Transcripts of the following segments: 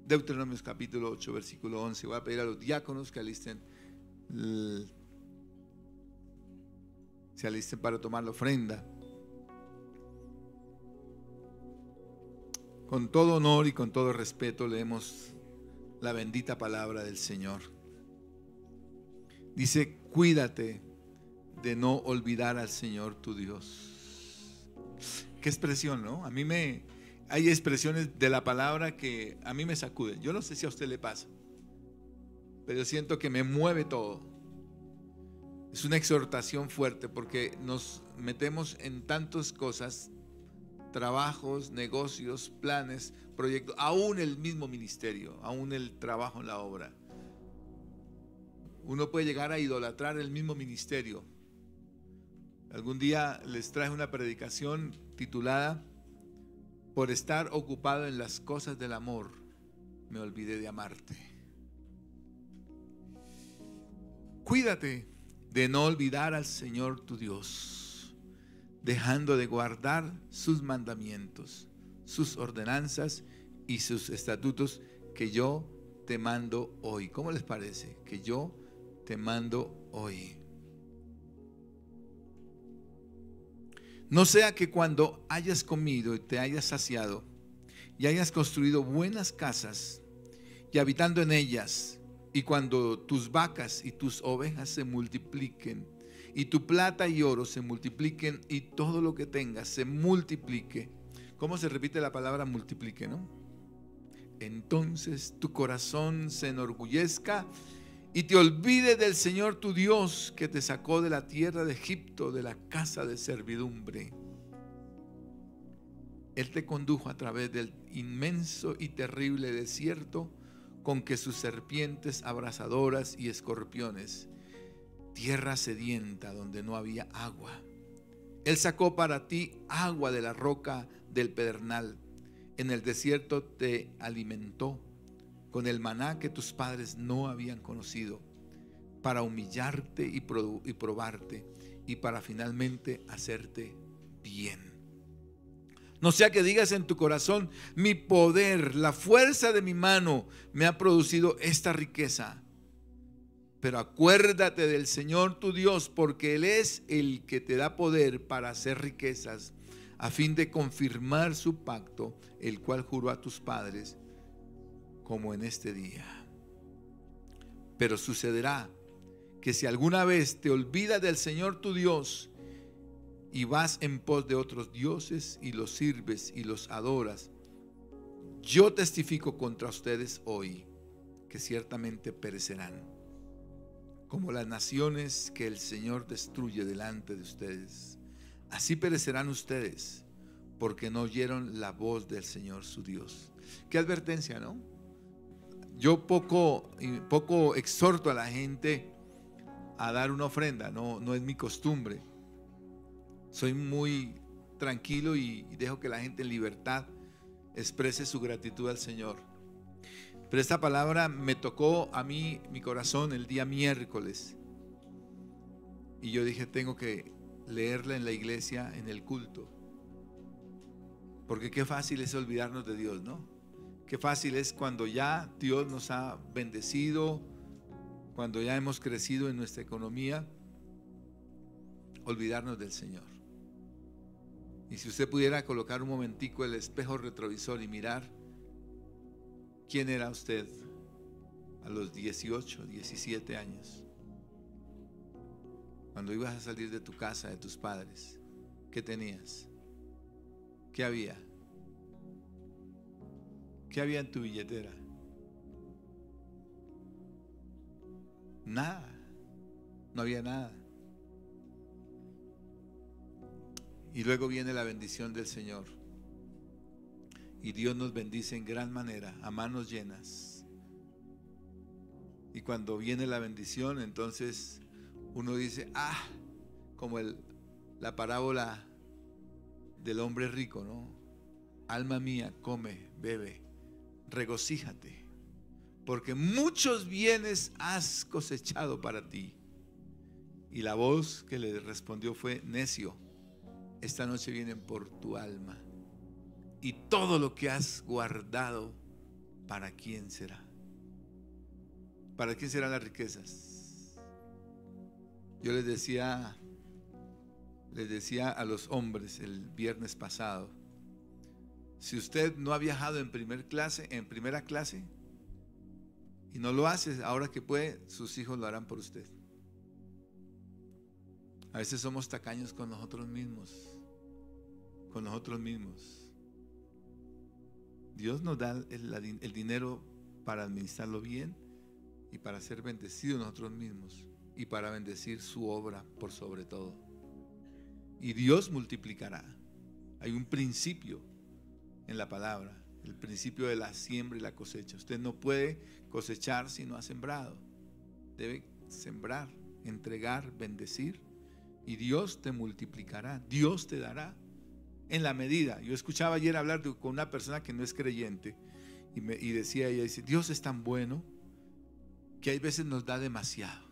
Deuteronomios capítulo 8, versículo 11. Voy a pedir a los diáconos que se alisten para tomar la ofrenda. Con todo honor y con todo respeto leemos la bendita palabra del Señor. Dice: cuídate de no olvidar al Señor tu Dios. Qué expresión, ¿no? Hay expresiones de la palabra que a mí me sacuden. Yo no sé si a usted le pasa, pero yo siento que me mueve todo. Es una exhortación fuerte porque nos metemos en tantas cosas, trabajos, negocios, planes, proyectos, aún el mismo ministerio, aún el trabajo en la obra. Uno puede llegar a idolatrar el mismo ministerio. Algún día les traje una predicación titulada: por estar ocupado en las cosas del amor, me olvidé de amarte. Cuídate de no olvidar al Señor tu Dios, dejando de guardar sus mandamientos, sus ordenanzas y sus estatutos que yo te mando hoy. ¿Cómo les parece? Que yo te mando hoy. No sea que cuando hayas comido y te hayas saciado y hayas construido buenas casas y habitando en ellas, y cuando tus vacas y tus ovejas se multipliquen y tu plata y oro se multipliquen y todo lo que tengas se multiplique. ¿Cómo se repite la palabra multiplique, no? Entonces tu corazón se enorgullezca y te olvides del Señor tu Dios, que te sacó de la tierra de Egipto, de la casa de servidumbre. Él te condujo a través del inmenso y terrible desierto, con que sus serpientes abrasadoras y escorpiones, tierra sedienta donde no había agua. Él sacó para ti agua de la roca del pedernal. En el desierto te alimentó con el maná que tus padres no habían conocido, para humillarte y probarte, y para finalmente hacerte bien. No sea que digas en tu corazón: mi poder, la fuerza de mi mano me ha producido esta riqueza. Pero acuérdate del Señor tu Dios, porque Él es el que te da poder para hacer riquezas, a fin de confirmar su pacto, el cual juró a tus padres, como en este día. Pero sucederá que si alguna vez te olvidas del Señor tu Dios y vas en pos de otros dioses y los sirves y los adoras, yo testifico contra ustedes hoy que ciertamente perecerán, como las naciones que el Señor destruye delante de ustedes. Así perecerán ustedes, porque no oyeron la voz del Señor su Dios. Qué advertencia, ¿no? Yo poco exhorto a la gente a dar una ofrenda, no es mi costumbre. Soy muy tranquilo y dejo que la gente en libertad exprese su gratitud al Señor. Pero esta palabra me tocó a mí, mi corazón, el día miércoles. Y yo dije: tengo que leerla en la iglesia, en el culto. Porque qué fácil es olvidarnos de Dios, ¿no? Qué fácil es cuando ya Dios nos ha bendecido, cuando ya hemos crecido en nuestra economía, olvidarnos del Señor. Y si usted pudiera colocar un momentico el espejo retrovisor y mirar quién era usted a los 18, 17 años, cuando ibas a salir de tu casa, de tus padres, ¿qué tenías? ¿Qué había? ¿Qué había en tu billetera? Nada, no había nada. Y luego viene la bendición del Señor. Y Dios nos bendice en gran manera, a manos llenas. Y cuando viene la bendición, entonces uno dice: como la parábola del hombre rico, ¿no? Alma mía, come, bebe, regocíjate, porque muchos bienes has cosechado para ti. Y la voz que le respondió fue: necio, esta noche vienen por tu alma, y todo lo que has guardado ¿para quién será? ¿Para quién serán las riquezas? Yo les decía a los hombres el viernes pasado, si usted no ha viajado en primera clase y no lo hace ahora que puede, sus hijos lo harán por usted. A veces somos tacaños con nosotros mismos. Dios nos da el dinero para administrarlo bien y para ser bendecidos nosotros mismos y para bendecir su obra por sobre todo. Y Dios multiplicará. Hay un principio en la palabra, el principio de la siembra y la cosecha. Usted no puede cosechar si no ha sembrado. Debe sembrar, entregar, bendecir, y Dios te multiplicará. Dios te dará en la medida. Yo escuchaba ayer hablar con una persona que no es creyente y decía ella, dice, Dios es tan bueno que hay veces nos da demasiado.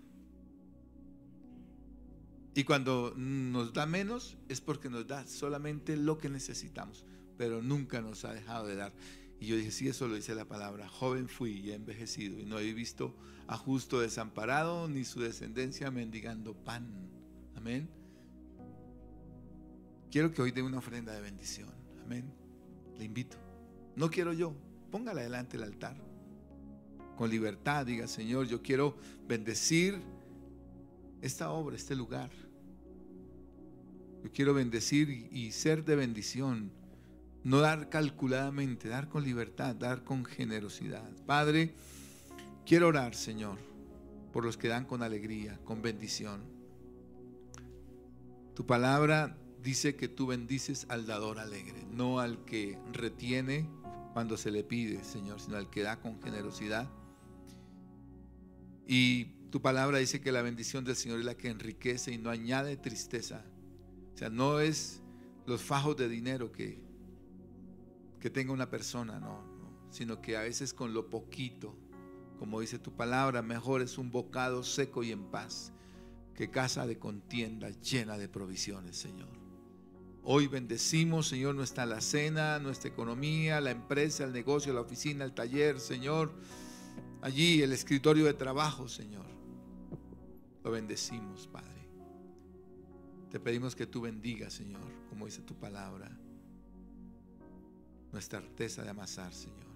Y cuando nos da menos es porque nos da solamente lo que necesitamos, pero nunca nos ha dejado de dar. Y yo dije, sí, eso lo dice la palabra. Joven fui y he envejecido y no he visto a justo desamparado ni su descendencia mendigando pan. Amén. Quiero que hoy dé una ofrenda de bendición. Amén. Le invito. No quiero yo. Póngala delante del altar. Con libertad diga, Señor, yo quiero bendecir esta obra, este lugar. Yo quiero bendecir y ser de bendición. No dar calculadamente, dar con libertad, dar con generosidad. Padre, quiero orar, Señor, por los que dan con alegría, con bendición. Tu palabra dice que tú bendices al dador alegre, no al que retiene cuando se le pide, Señor, sino al que da con generosidad. Y tu palabra dice que la bendición del Señor es la que enriquece y no añade tristeza. O sea, no es los fajos de dinero que tenga una persona, no, sino que a veces con lo poquito, como dice tu palabra, mejor es un bocado seco y en paz que casa de contienda llena de provisiones, Señor. Hoy bendecimos, Señor, nuestra alacena, nuestra economía, la empresa, el negocio, la oficina, el taller, Señor. Allí el escritorio de trabajo, Señor. Lo bendecimos, Padre. Te pedimos que tú bendigas, Señor, como dice tu palabra, nuestra arteza de amasar, Señor.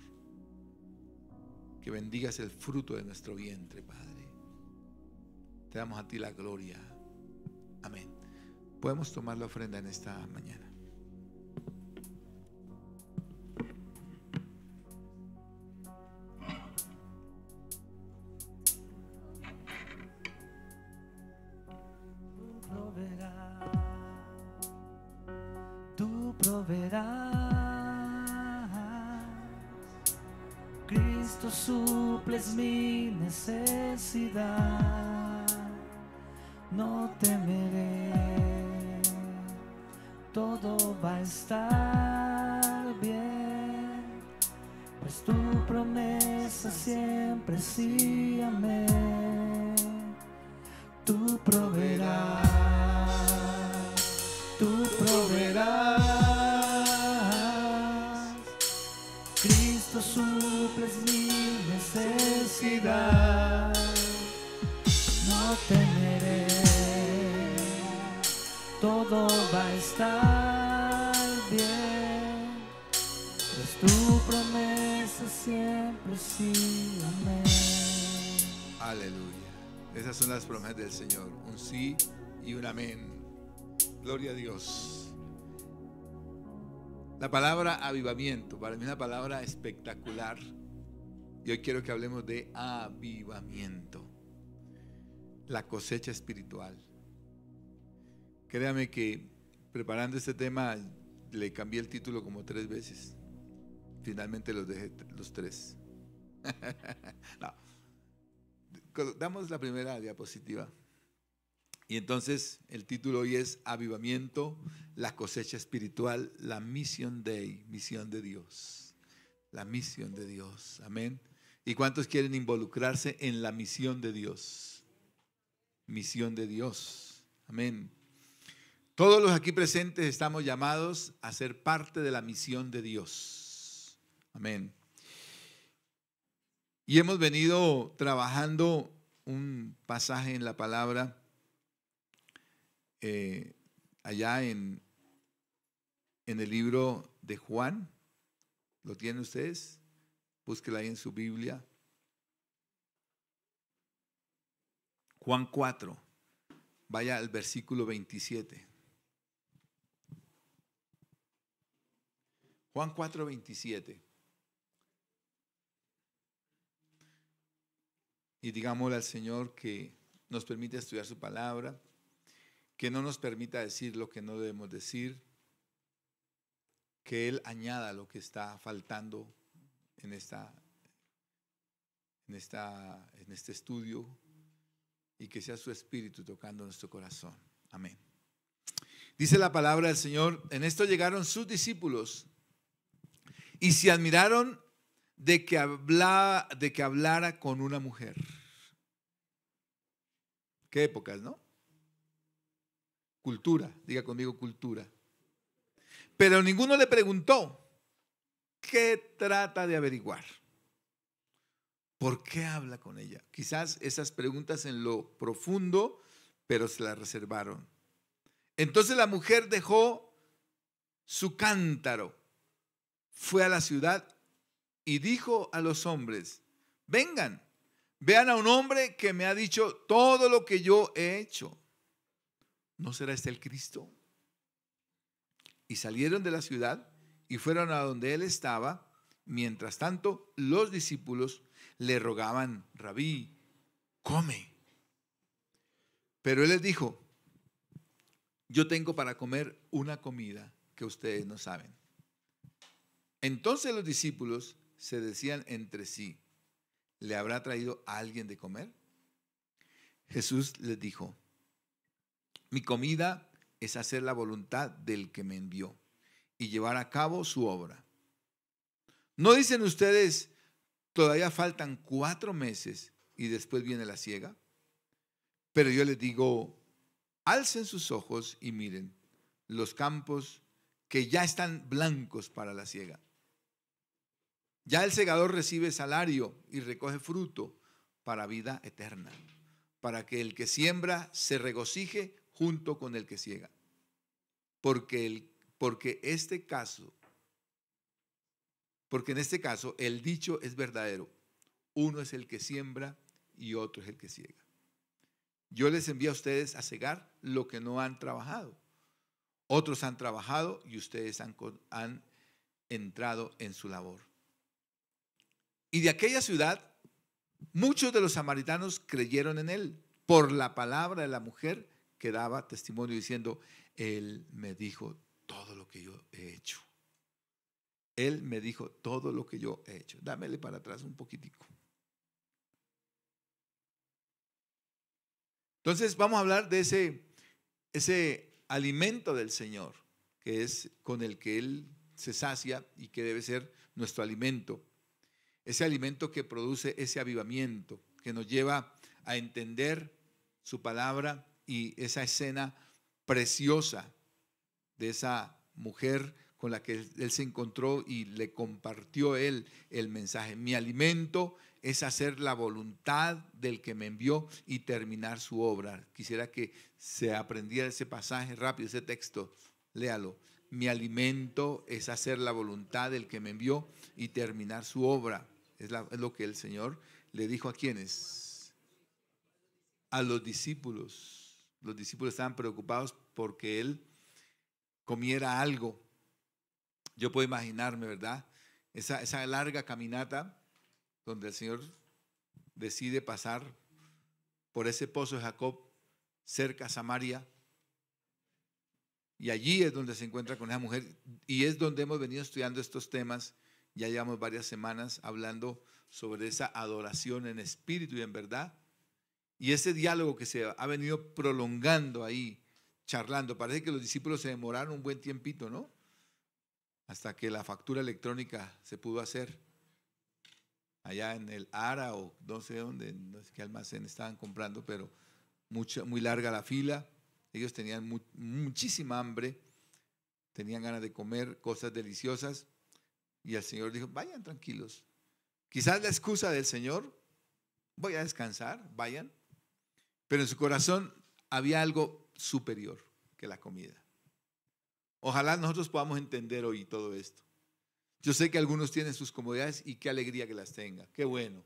Que bendigas el fruto de nuestro vientre, Padre. Te damos a ti la gloria. Amén. Podemos tomar la ofrenda en esta mañana. Tú proveerás, Cristo suples mi necesidad, no temeré, todo va a estar bien, pues tu promesa siempre sí, amén. Tú proveerás, Cristo suples mi necesidad, no temeré, todo va a estar bien, pues tu promesa siempre sí, amén. Aleluya. Esas son las promesas del Señor, un sí y un amén. Gloria a Dios. La palabra avivamiento, para mí es una palabra espectacular. Y hoy quiero que hablemos de avivamiento, la cosecha espiritual. Créame que preparando este tema le cambié el título como 3 veces. Finalmente los dejé los 3. No. Damos la primera diapositiva. Y entonces el título hoy es Avivamiento, la cosecha espiritual, la Mission Day, misión de Dios. La misión de Dios, amén. ¿Y cuántos quieren involucrarse en la misión de Dios? Misión de Dios, amén. Todos los aquí presentes estamos llamados a ser parte de la misión de Dios, amén. Y hemos venido trabajando un pasaje en la palabra allá en el libro de Juan. ¿Lo tienen ustedes? Búsquela ahí en su Biblia. Juan 4. Vaya al versículo 27. Juan 4, 27. Y digámosle al Señor que nos permita estudiar su palabra, que no nos permita decir lo que no debemos decir, que Él añada lo que está faltando en este estudio, y que sea su Espíritu tocando nuestro corazón. Amén. Dice la palabra del Señor: en esto llegaron sus discípulos y se admiraron de que hablara con una mujer. ¿Qué épocas, no? Cultura, diga conmigo, cultura. Pero ninguno le preguntó: ¿qué trata de averiguar? ¿Por qué habla con ella? Quizás esas preguntas en lo profundo, pero se las reservaron. Entonces la mujer dejó su cántaro, fue a la ciudad y dijo a los hombres: vengan, vean a un hombre que me ha dicho todo lo que yo he hecho. ¿No será este el Cristo? Y salieron de la ciudad y fueron a donde él estaba. Mientras tanto, los discípulos le rogaban: Rabí, come. Pero él les dijo: yo tengo para comer una comida que ustedes no saben. Entonces los discípulos se decían entre sí: ¿le habrá traído a alguien de comer? Jesús les dijo: mi comida es hacer la voluntad del que me envió y llevar a cabo su obra. ¿No dicen ustedes: todavía faltan 4 meses y después viene la siega? Pero yo les digo: alcen sus ojos y miren los campos, que ya están blancos para la siega. Ya el segador recibe salario y recoge fruto para vida eterna, para que el que siembra se regocije junto con el que siega. Porque en este caso el dicho es verdadero: uno es el que siembra y otro es el que siega. Yo les envío a ustedes a segar lo que no han trabajado. Otros han trabajado y ustedes han entrado en su labor. Y de aquella ciudad muchos de los samaritanos creyeron en él por la palabra de la mujer que daba testimonio diciendo: él me dijo todo lo que yo he hecho. Él me dijo todo lo que yo he hecho. Dámele para atrás un poquitico. Entonces vamos a hablar de ese alimento del Señor, que es con el que Él se sacia y que debe ser nuestro alimento. Ese alimento que produce ese avivamiento, que nos lleva a entender su palabra, y esa escena preciosa de esa mujer con la que él se encontró y le compartió él el mensaje. Mi alimento es hacer la voluntad del que me envió y terminar su obra. Quisiera que se aprendiera ese pasaje rápido, ese texto. Léalo. Mi alimento es hacer la voluntad del que me envió y terminar su obra. Es lo que el Señor le dijo a quienes. A los discípulos. Los discípulos estaban preocupados porque él comiera algo. Yo puedo imaginarme, ¿verdad? Esa larga caminata donde el Señor decide pasar por ese pozo de Jacob cerca a Samaria. Y allí es donde se encuentra con esa mujer. Y es donde hemos venido estudiando estos temas. Ya llevamos varias semanas hablando sobre esa adoración en espíritu y en verdad. Y ese diálogo que se ha venido prolongando ahí, charlando. Parece que los discípulos se demoraron un buen tiempito, ¿no? Hasta que la factura electrónica se pudo hacer. Allá en el ARA o no sé dónde, no sé qué almacén estaban comprando, pero muy larga la fila. Ellos tenían muchísima hambre, tenían ganas de comer cosas deliciosas. Y el Señor dijo: vayan tranquilos, Quizás la excusa del Señor, voy a descansar, vayan. Pero en su corazón había algo superior que la comida. Ojalá nosotros podamos entender hoy todo esto. Yo sé que algunos tienen sus comodidades y qué alegría que las tenga. Qué bueno.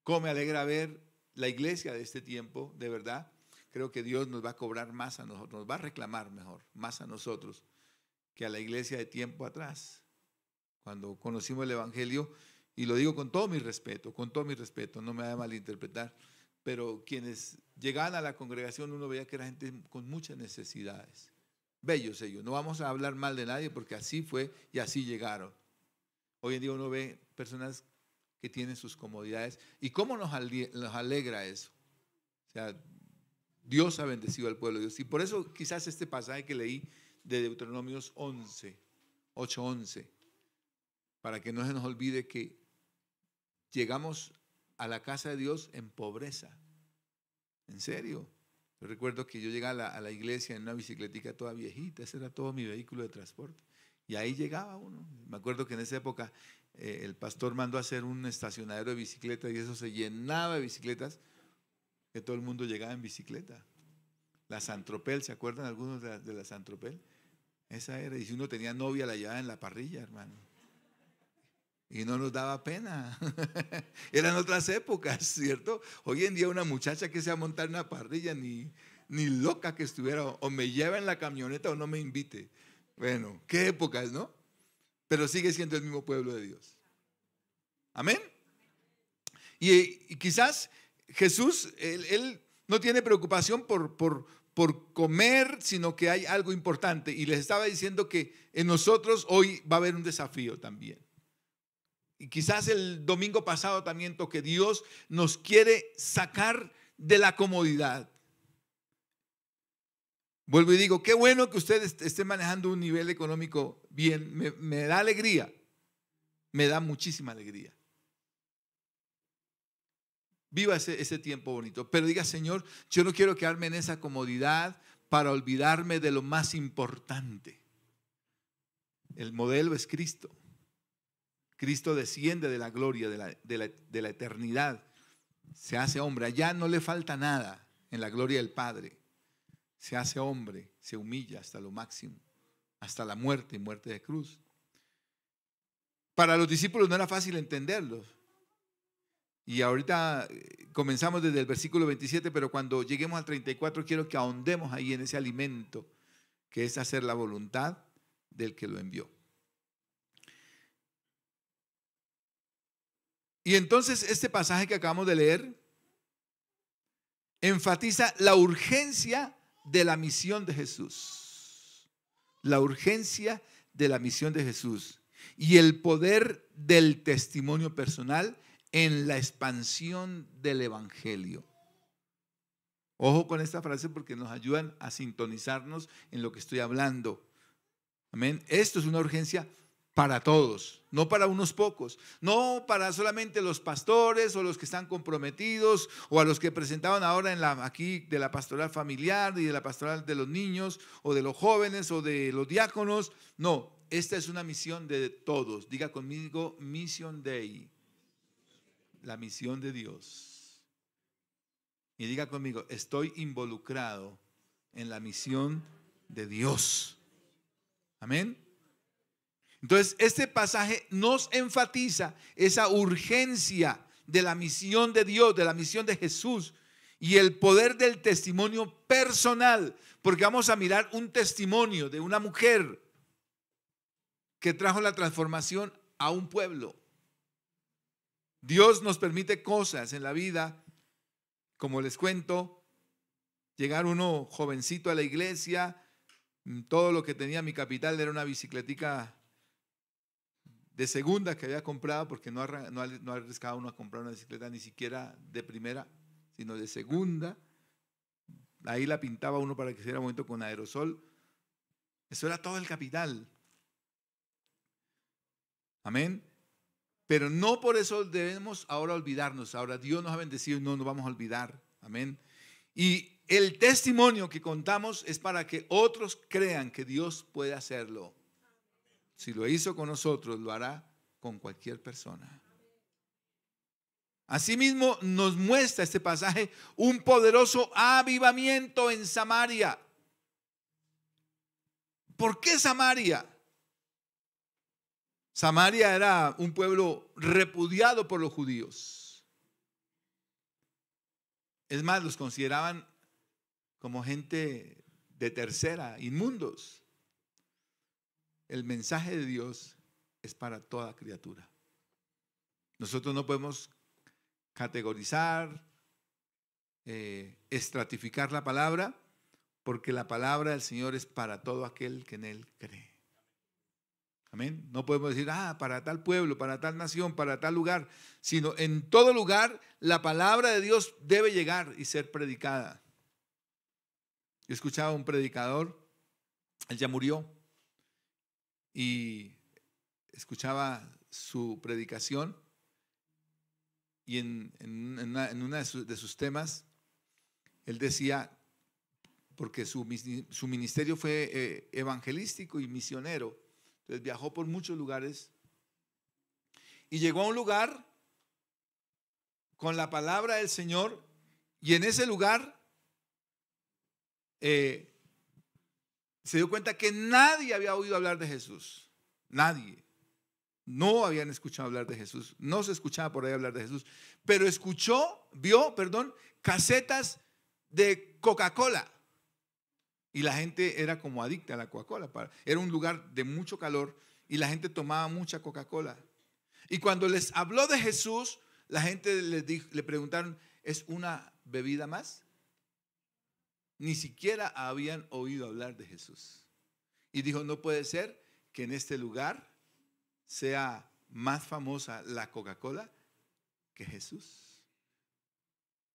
Cómo me alegra ver la iglesia de este tiempo, de verdad. Creo que Dios nos va a cobrar más a nosotros, nos va a reclamar mejor, más a nosotros que a la iglesia de tiempo atrás. Cuando conocimos el Evangelio, y lo digo con todo mi respeto, no me vaya a malinterpretar, pero quienes llegaban a la congregación uno veía que era gente con muchas necesidades. Bellos ellos, no vamos a hablar mal de nadie porque así fue y así llegaron. Hoy en día uno ve personas que tienen sus comodidades y cómo nos alegra eso. O sea, Dios ha bendecido al pueblo de Dios y por eso quizás este pasaje que leí de Deuteronomios 8:11, para que no se nos olvide que llegamos a la casa de Dios en pobreza. En serio. Yo recuerdo que yo llegaba a la iglesia en una bicicletica toda viejita, ese era todo mi vehículo de transporte. Y ahí llegaba uno. Me acuerdo que en esa época el pastor mandó a hacer un estacionadero de bicicletas y eso se llenaba de bicicletas, que todo el mundo llegaba en bicicleta. La Santropel, ¿se acuerdan algunos de la Santropel? Esa era. Y si uno tenía novia, la llevaba en la parrilla, hermano. Y no nos daba pena. Eran otras épocas, ¿cierto? Hoy en día una muchacha que se va a montar en una parrilla, ni loca que estuviera, o me lleva en la camioneta o no me invite. Bueno, qué épocas, ¿no? Pero sigue siendo el mismo pueblo de Dios. Amén. Y quizás Jesús, él no tiene preocupación por comer, sino que hay algo importante. Y les estaba diciendo que en nosotros hoy va a haber un desafío también. Y quizás el domingo pasado también toqué, Dios nos quiere sacar de la comodidad. Vuelvo y digo, qué bueno que usted esté manejando un nivel económico bien, me da alegría, me da muchísima alegría. Viva ese tiempo bonito, pero diga, Señor, yo no quiero quedarme en esa comodidad para olvidarme de lo más importante. El modelo es Cristo. Cristo desciende de la gloria, de la eternidad, se hace hombre. Allá no le falta nada en la gloria del Padre. Se hace hombre, se humilla hasta lo máximo, hasta la muerte y muerte de cruz. Para los discípulos no era fácil entenderlo. Y ahorita comenzamos desde el versículo 27, pero cuando lleguemos al 34 quiero que ahondemos ahí en ese alimento que es hacer la voluntad del que lo envió. Y entonces este pasaje que acabamos de leer enfatiza la urgencia de la misión de Jesús. La urgencia de la misión de Jesús y el poder del testimonio personal en la expansión del Evangelio. Ojo con esta frase porque nos ayudan a sintonizarnos en lo que estoy hablando. Amén. Esto es una urgencia para todos, no para unos pocos, no para solamente los pastores o los que están comprometidos o a los que presentaban ahora aquí de la pastoral familiar y de la pastoral de los niños o de los jóvenes o de los diáconos. No, esta es una misión de todos. Diga conmigo, Mission Day, la misión de Dios. Y diga conmigo, estoy involucrado en la misión de Dios. Amén. Entonces, este pasaje nos enfatiza esa urgencia de la misión de Dios, de la misión de Jesús y el poder del testimonio personal, porque vamos a mirar un testimonio de una mujer que trajo la transformación a un pueblo. Dios nos permite cosas en la vida, como les cuento, llegar uno jovencito a la iglesia, todo lo que tenía mi capital era una bicicletica de segunda que había comprado, porque no arriesgaba uno a comprar una bicicleta ni siquiera de primera, sino de segunda. Ahí la pintaba uno para que hiciera movimiento con aerosol. Eso era todo el capital. Amén. Pero no por eso debemos ahora olvidarnos. Ahora Dios nos ha bendecido y no nos vamos a olvidar. Amén. Y el testimonio que contamos es para que otros crean que Dios puede hacerlo. Si lo hizo con nosotros, lo hará con cualquier persona. Asimismo, nos muestra este pasaje un poderoso avivamiento en Samaria. ¿Por qué Samaria? Samaria era un pueblo repudiado por los judíos. Es más, los consideraban como gente de tercera, inmundos. El mensaje de Dios es para toda criatura. Nosotros no podemos categorizar, estratificar la palabra, porque la palabra del Señor es para todo aquel que en Él cree. Amén. No podemos decir, para tal pueblo, para tal nación, para tal lugar, sino en todo lugar la palabra de Dios debe llegar y ser predicada. Yo escuchaba a un predicador, él ya murió, y escuchaba su predicación, y en uno de sus temas, él decía, porque su ministerio fue evangelístico y misionero, entonces viajó por muchos lugares y llegó a un lugar con la palabra del Señor, y en ese lugar se dio cuenta que nadie había oído hablar de Jesús. Nadie. No habían escuchado hablar de Jesús. No se escuchaba por ahí hablar de Jesús. Pero vio, casetas de Coca-Cola. Y la gente era como adicta a la Coca-Cola. Era un lugar de mucho calor y la gente tomaba mucha Coca-Cola. Y cuando les habló de Jesús, la gente le preguntaron, ¿es una bebida más? Ni siquiera habían oído hablar de Jesús. Y dijo, no puede ser que en este lugar sea más famosa la Coca-Cola que Jesús.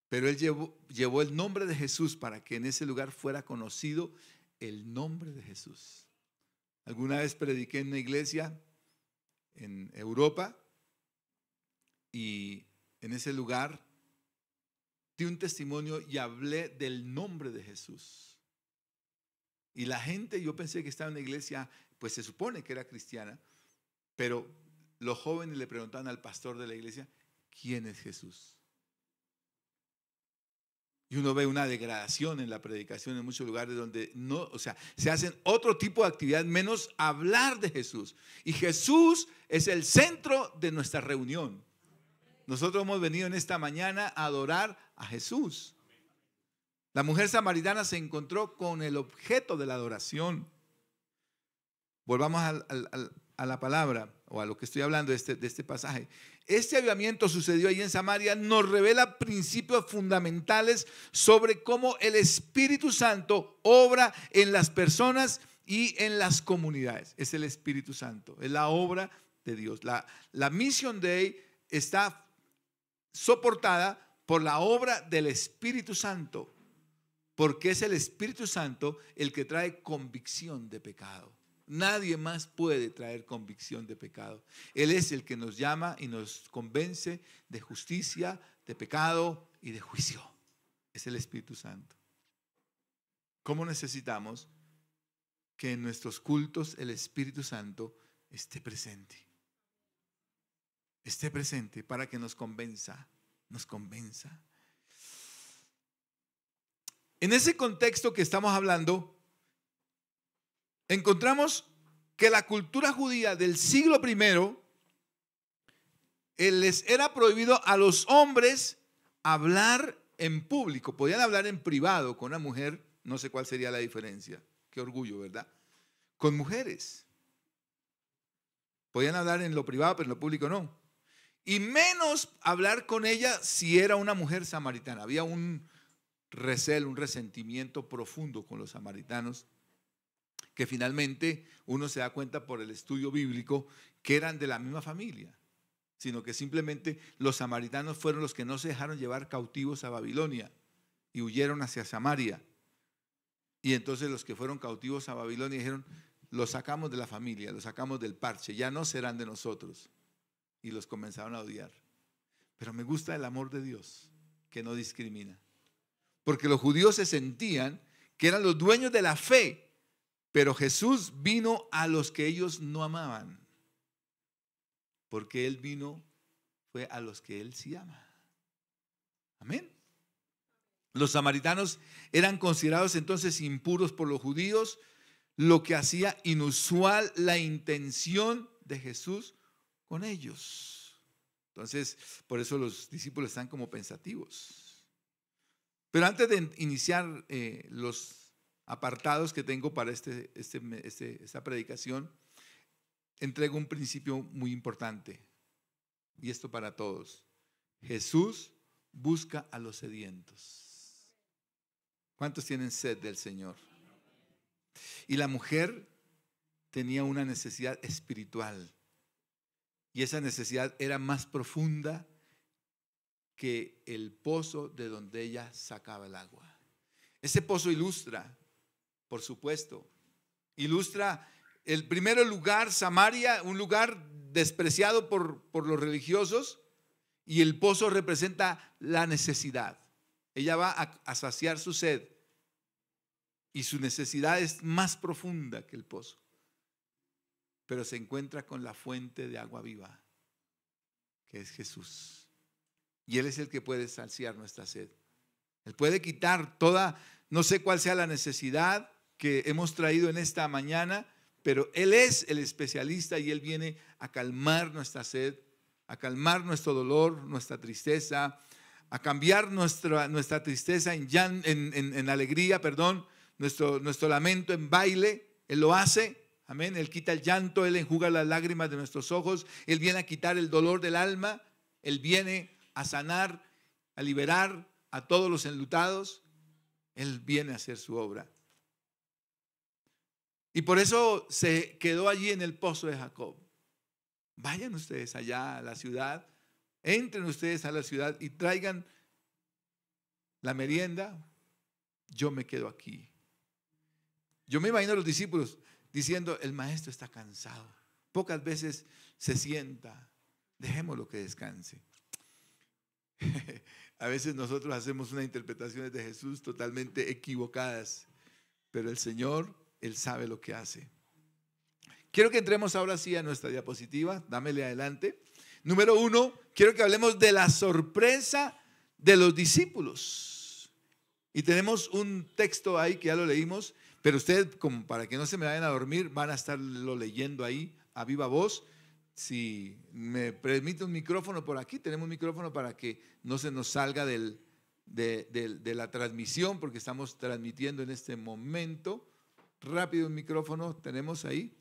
Pero él llevó el nombre de Jesús para que en ese lugar fuera conocido el nombre de Jesús. Alguna vez prediqué en una iglesia en Europa y en ese lugar di un testimonio y hablé del nombre de Jesús. Y la gente, yo pensé que estaba en una iglesia, pues se supone que era cristiana, pero los jóvenes le preguntaban al pastor de la iglesia, ¿quién es Jesús? Y uno ve una degradación en la predicación en muchos lugares donde se hacen otro tipo de actividad menos hablar de Jesús. Y Jesús es el centro de nuestra reunión. Nosotros hemos venido en esta mañana a adorar a Jesús. La mujer samaritana se encontró con el objeto de la adoración. Volvamos a la palabra o a lo que estoy hablando de este pasaje. Este avivamiento sucedió allí en Samaria, nos revela principios fundamentales sobre cómo el Espíritu Santo obra en las personas y en las comunidades. Es el Espíritu Santo, es la obra de Dios. La Mission Day está soportada por la obra del Espíritu Santo, porque es el Espíritu Santo el que trae convicción de pecado. Nadie más puede traer convicción de pecado. Él es el que nos llama y nos convence de justicia, de pecado y de juicio. Es el Espíritu Santo. ¿Cómo necesitamos que en nuestros cultos el Espíritu Santo esté presente? Esté presente para que nos convenza. En ese contexto que estamos hablando, encontramos que la cultura judía del siglo I les era prohibido a los hombres hablar en público. Podían hablar en privado con una mujer, no sé cuál sería la diferencia. Qué orgullo, ¿verdad? Con mujeres. Podían hablar en lo privado, pero en lo público no. Y menos hablar con ella si era una mujer samaritana. Había un recelo, un resentimiento profundo con los samaritanos, que finalmente uno se da cuenta por el estudio bíblico que eran de la misma familia, sino que simplemente los samaritanos fueron los que no se dejaron llevar cautivos a Babilonia y huyeron hacia Samaria. Y entonces los que fueron cautivos a Babilonia dijeron, los sacamos de la familia, los sacamos del parche, ya no serán de nosotros. Y los comenzaron a odiar. Pero me gusta el amor de Dios, que no discrimina. Porque los judíos se sentían que eran los dueños de la fe, pero Jesús vino a los que ellos no amaban. Porque Él vino, fue a los que Él sí ama. Amén. Los samaritanos eran considerados entonces impuros por los judíos, lo que hacía inusual la intención de Jesús con ellos. Entonces, por eso los discípulos están como pensativos. Pero antes de iniciar los apartados que tengo para esta predicación, entrego un principio muy importante, y esto para todos. Jesús busca a los sedientos. ¿Cuántos tienen sed del Señor? Y la mujer tenía una necesidad espiritual, y esa necesidad era más profunda que el pozo de donde ella sacaba el agua. Ese pozo ilustra, por supuesto, ilustra el primer lugar, Samaria, un lugar despreciado por los religiosos, y el pozo representa la necesidad. Ella va a saciar su sed, y su necesidad es más profunda que el pozo, pero se encuentra con la fuente de agua viva, que es Jesús, y Él es el que puede saciar nuestra sed. Él puede quitar toda, no sé cuál sea la necesidad que hemos traído en esta mañana, pero Él es el especialista, y Él viene a calmar nuestra sed, a calmar nuestro dolor, nuestra tristeza, a cambiar nuestra tristeza en alegría, nuestro lamento en baile. Él lo hace, amén. Él quita el llanto, Él enjuga las lágrimas de nuestros ojos, Él viene a quitar el dolor del alma, Él viene a sanar, a liberar a todos los enlutados. Él viene a hacer su obra. Y por eso se quedó allí en el pozo de Jacob. Vayan ustedes allá a la ciudad, entren ustedes a la ciudad y traigan la merienda. Yo me quedo aquí. Yo me imagino a los discípulos diciendo: el maestro está cansado, pocas veces se sienta, dejémoslo que descanse. A veces nosotros hacemos unas interpretaciones de Jesús totalmente equivocadas, pero el Señor, Él sabe lo que hace. Quiero que entremos ahora sí a nuestra diapositiva, dámele adelante. Número 1, quiero que hablemos de la sorpresa de los discípulos. Y tenemos un texto ahí que ya lo leímos, pero ustedes, como para que no se me vayan a dormir, van a estarlo leyendo ahí a viva voz. Si me permite un micrófono por aquí, tenemos un micrófono para que no se nos salga de la transmisión, porque estamos transmitiendo en este momento. Rápido, un micrófono tenemos ahí.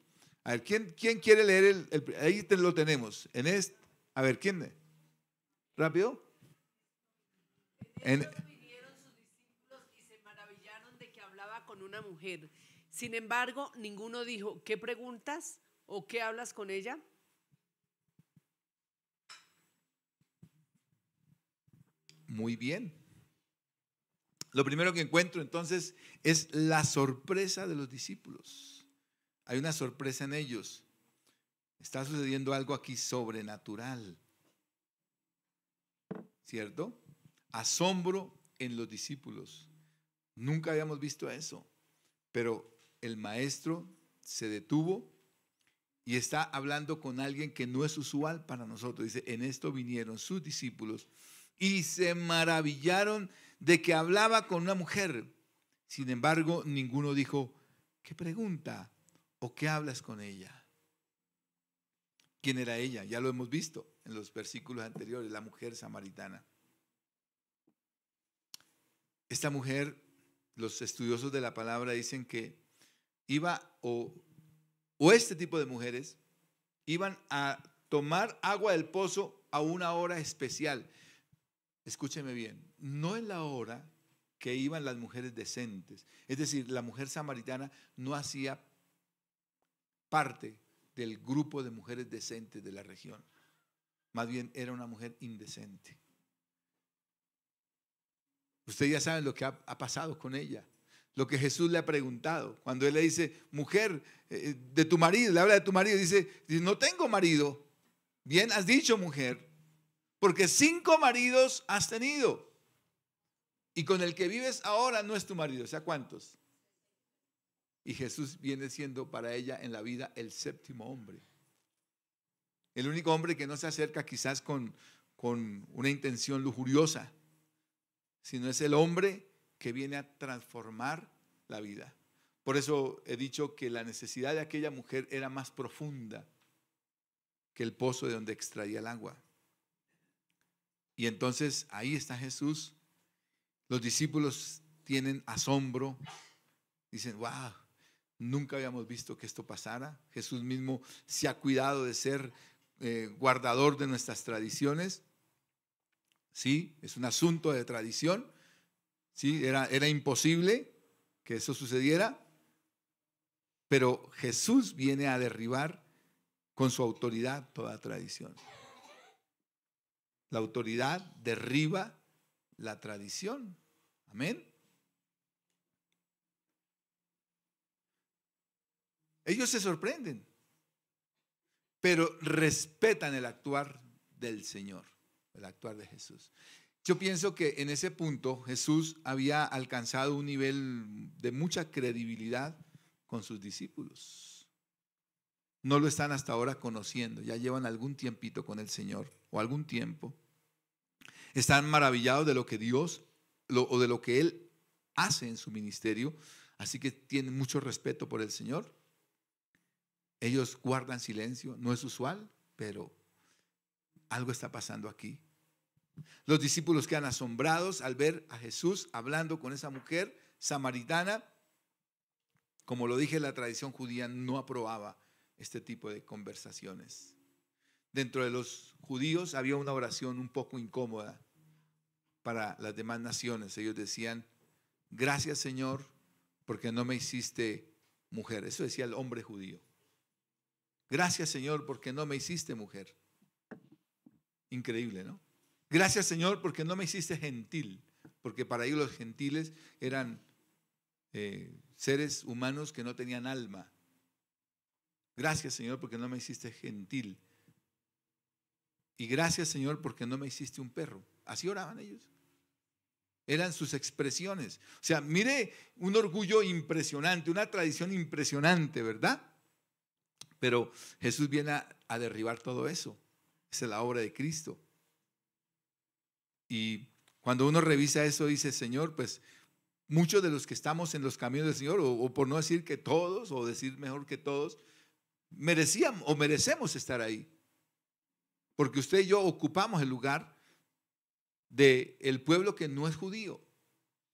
A ver, ¿quién quiere leer ahí lo tenemos. A ver, ¿quién? Rápido. Vinieron sus discípulos y se maravillaron de que hablaba con una mujer. Sin embargo, ninguno dijo: ¿qué preguntas o qué hablas con ella? Muy bien. Lo primero que encuentro entonces es la sorpresa de los discípulos. Hay una sorpresa en ellos. Está sucediendo algo aquí sobrenatural, ¿cierto? Asombro en los discípulos. Nunca habíamos visto eso, pero el maestro se detuvo y está hablando con alguien que no es usual para nosotros. Dice: en esto vinieron sus discípulos y se maravillaron de que hablaba con una mujer. Sin embargo, ninguno dijo: ¿qué pregunta o qué hablas con ella? ¿Quién era ella? Ya lo hemos visto en los versículos anteriores, la mujer samaritana. Esta mujer, los estudiosos de la palabra dicen que iba, o este tipo de mujeres iban a tomar agua del pozo a una hora especial. Escúcheme bien, no en la hora que iban las mujeres decentes. Es decir, la mujer samaritana no hacía parte del grupo de mujeres decentes de la región. Más bien era una mujer indecente. Ustedes ya saben lo que ha pasado con ella, lo que Jesús le ha preguntado. Cuando Él le dice: mujer, de tu marido, le habla de tu marido, dice: no tengo marido. Bien has dicho, mujer, porque 5 maridos has tenido, y con el que vives ahora no es tu marido. O sea, ¿cuántos? Y Jesús viene siendo para ella en la vida el 7º hombre. El único hombre que no se acerca quizás con una intención lujuriosa, sino es el hombre que viene a transformar la vida. Por eso he dicho que la necesidad de aquella mujer era más profunda que el pozo de donde extraía el agua. Y entonces ahí está Jesús. Los discípulos tienen asombro. Dicen, wow, nunca habíamos visto que esto pasara. Jesús mismo se ha cuidado de ser guardador de nuestras tradiciones. Sí, es un asunto de tradición. Sí, era imposible que eso sucediera. Pero Jesús viene a derribar con su autoridad toda tradición. La autoridad derriba la tradición. Amén. Ellos se sorprenden, pero respetan el actuar del Señor, el actuar de Jesús. Yo pienso que en ese punto Jesús había alcanzado un nivel de mucha credibilidad con sus discípulos. No lo están hasta ahora conociendo, ya llevan algún tiempito con el Señor o algún tiempo. Están maravillados de lo que Dios o de lo que Él hace en su ministerio, así que tienen mucho respeto por el Señor. Ellos guardan silencio, no es usual, pero algo está pasando aquí. Los discípulos quedan asombrados al ver a Jesús hablando con esa mujer samaritana. Como lo dije, la tradición judía no aprobaba este tipo de conversaciones. Dentro de los judíos había una oración un poco incómoda para las demás naciones. Ellos decían, gracias Señor, porque no me hiciste mujer. Eso decía el hombre judío. Gracias Señor, porque no me hiciste mujer. Increíble, ¿no? Gracias Señor, porque no me hiciste gentil. Porque para ellos los gentiles eran seres humanos que no tenían alma. Gracias Señor, porque no me hiciste gentil. Y gracias Señor, porque no me hiciste un perro. Así oraban ellos. Eran sus expresiones. O sea, mire, un orgullo impresionante, una tradición impresionante, ¿verdad? Pero Jesús viene a derribar todo eso. Esa es la obra de Cristo. Y cuando uno revisa eso, dice, Señor, pues muchos de los que estamos en los caminos del Señor, o por no decir que todos, o decir mejor que todos, merecíamos o merecemos estar ahí. Porque usted y yo ocupamos el lugar del pueblo que no es judío,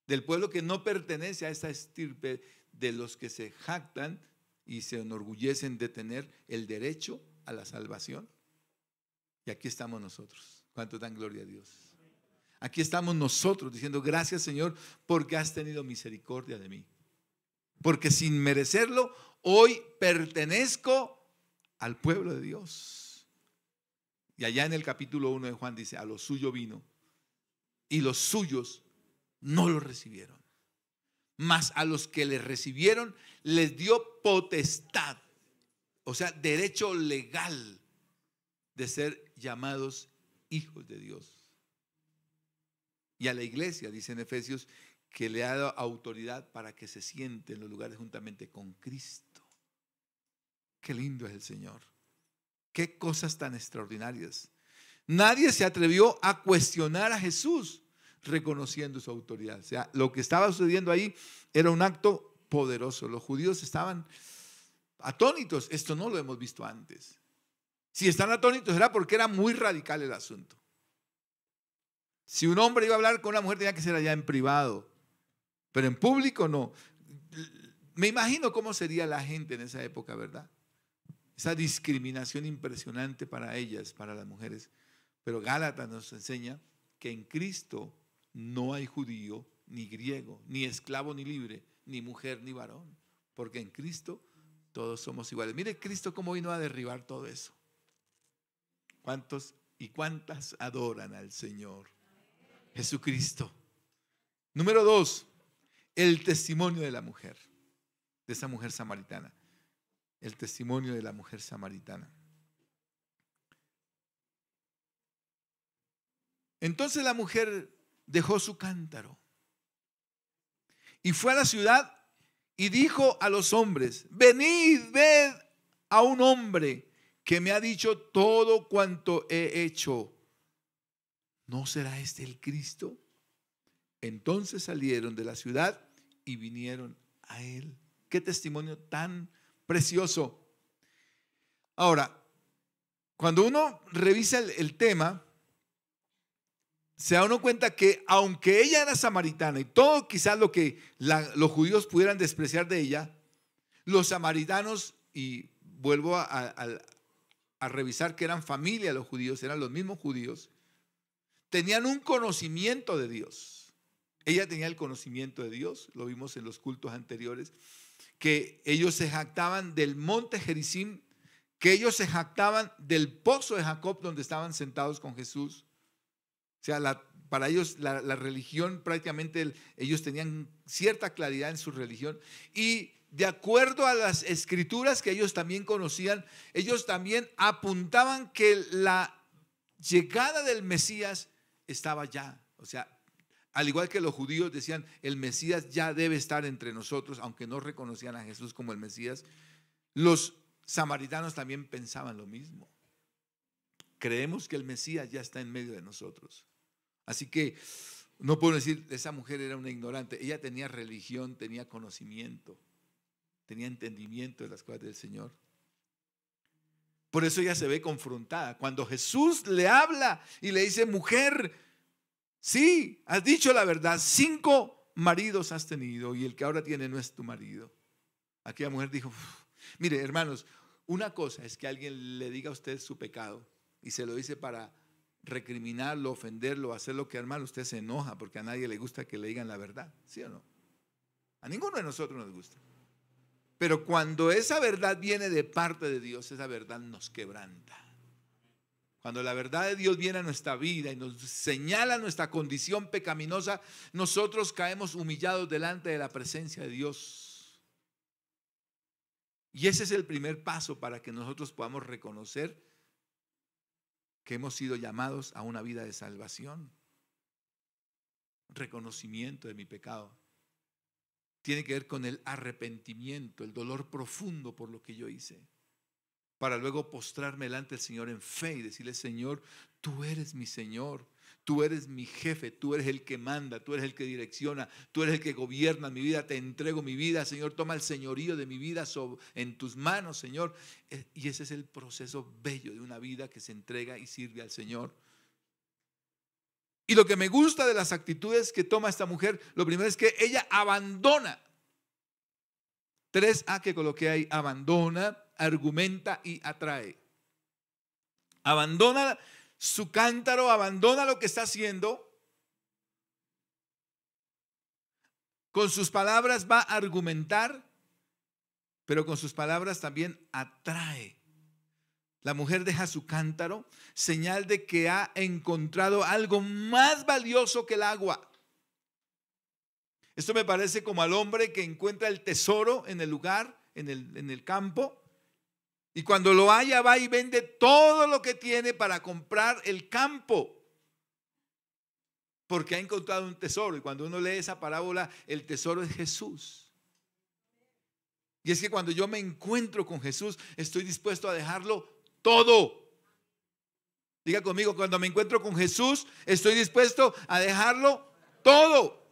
del pueblo que no pertenece a esta estirpe de los que se jactan y se enorgullecen de tener el derecho a la salvación. Y aquí estamos nosotros. ¿Cuánto dan gloria a Dios? Aquí estamos nosotros diciendo, gracias Señor, porque has tenido misericordia de mí. Porque sin merecerlo, hoy pertenezco al pueblo de Dios. Y allá en el capítulo 1 de Juan dice, a lo suyo vino, y los suyos no lo recibieron. Mas a los que le recibieron, les dio potestad, o sea, derecho legal de ser llamados hijos de Dios. Y a la iglesia, dice en Efesios, que le ha dado autoridad para que se siente en los lugares juntamente con Cristo. Qué lindo es el Señor. Qué cosas tan extraordinarias. Nadie se atrevió a cuestionar a Jesús reconociendo su autoridad. O sea, lo que estaba sucediendo ahí era un acto poderoso. Los judíos estaban atónitos. Esto no lo hemos visto antes. Si están atónitos era porque era muy radical el asunto. Si un hombre iba a hablar con una mujer tenía que ser allá en privado, pero en público no. Me imagino cómo sería la gente en esa época, ¿verdad? Esa discriminación impresionante para ellas, para las mujeres. Pero Gálatas nos enseña que en Cristo no hay judío, ni griego, ni esclavo, ni libre, ni mujer, ni varón. Porque en Cristo todos somos iguales. Mire Cristo cómo vino a derribar todo eso. ¿Cuántos y cuántas adoran al Señor Jesucristo? Número 2, el testimonio de la mujer, de esa mujer samaritana. El testimonio de la mujer samaritana. Entonces la mujer dejó su cántaro y fue a la ciudad y dijo a los hombres: venid, ved a un hombre que me ha dicho todo cuanto he hecho. ¿No será este el Cristo? Entonces salieron de la ciudad y vinieron a él. Qué testimonio tan precioso. Ahora, cuando uno revisa el tema, se da uno cuenta que aunque ella era samaritana y todo quizás lo que los judíos pudieran despreciar de ella, los samaritanos, y vuelvo a revisar que eran familia los judíos, eran los mismos judíos, tenían un conocimiento de Dios. Ella tenía el conocimiento de Dios, lo vimos en los cultos anteriores, que ellos se jactaban del monte Gerizim, que ellos se jactaban del pozo de Jacob donde estaban sentados con Jesús. O sea, para ellos la religión prácticamente, ellos tenían cierta claridad en su religión, y de acuerdo a las escrituras que ellos también conocían, ellos también apuntaban que la llegada del Mesías estaba ya. O sea, al igual que los judíos decían, el Mesías ya debe estar entre nosotros, aunque no reconocían a Jesús como el Mesías, los samaritanos también pensaban lo mismo. Creemos que el Mesías ya está en medio de nosotros. Así que no puedo decir, esa mujer era una ignorante. Ella tenía religión, tenía conocimiento, tenía entendimiento de las cosas del Señor. Por eso ella se ve confrontada. Cuando Jesús le habla y le dice, mujer, sí, has dicho la verdad, 5 maridos has tenido y el que ahora tiene no es tu marido. Aquella mujer dijo, mire, hermanos, una cosa es que alguien le diga a usted su pecado y se lo dice para recriminarlo, ofenderlo, hacer lo que, hermano, usted se enoja porque a nadie le gusta que le digan la verdad, ¿sí o no? A ninguno de nosotros nos gusta. Pero cuando esa verdad viene de parte de Dios, esa verdad nos quebranta. Cuando la verdad de Dios viene a nuestra vida y nos señala nuestra condición pecaminosa, nosotros caemos humillados delante de la presencia de Dios. Y ese es el primer paso para que nosotros podamos reconocer que hemos sido llamados a una vida de salvación. Reconocimiento de mi pecado. Tiene que ver con el arrepentimiento, el dolor profundo por lo que yo hice, para luego postrarme delante del Señor en fe y decirle, Señor, tú eres mi Señor, tú eres mi jefe, tú eres el que manda, tú eres el que direcciona, tú eres el que gobierna mi vida, te entrego mi vida, Señor, toma el señorío de mi vida en tus manos, Señor. Y ese es el proceso bello de una vida que se entrega y sirve al Señor. Y lo que me gusta de las actitudes que toma esta mujer, lo primero es que ella abandona. 3A que coloqué ahí: abandona, argumenta y atrae. Abandona su cántaro, abandona lo que está haciendo. Con sus palabras va a argumentar, pero con sus palabras también atrae. La mujer deja su cántaro, señal de que ha encontrado algo más valioso que el agua. Esto me parece como al hombre que encuentra el tesoro en el lugar, en el campo, y cuando lo halla va y vende todo lo que tiene para comprar el campo, porque ha encontrado un tesoro. Y cuando uno lee esa parábola, el tesoro es Jesús. Y es que cuando yo me encuentro con Jesús, estoy dispuesto a dejarlo todo. Diga conmigo, cuando me encuentro con Jesús, estoy dispuesto a dejarlo todo.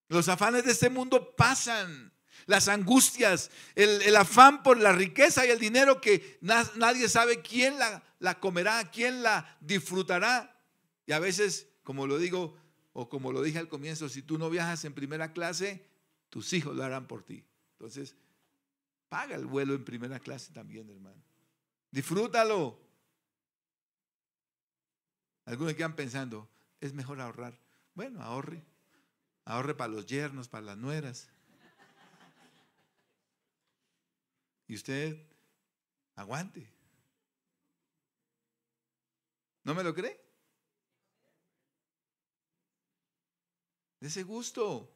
Los afanes de este mundo pasan, las angustias, el afán por la riqueza y el dinero que nadie sabe quién la comerá, quién la disfrutará. Y a veces, como lo digo, o como lo dije al comienzo, si tú no viajas en primera clase, tus hijos lo harán por ti. Entonces, paga el vuelo en primera clase también, hermano. Disfrútalo. Algunos quedan pensando, es mejor ahorrar. Bueno, ahorre para los yernos, para las nueras. Y usted aguante. ¿No me lo cree? Dese gusto.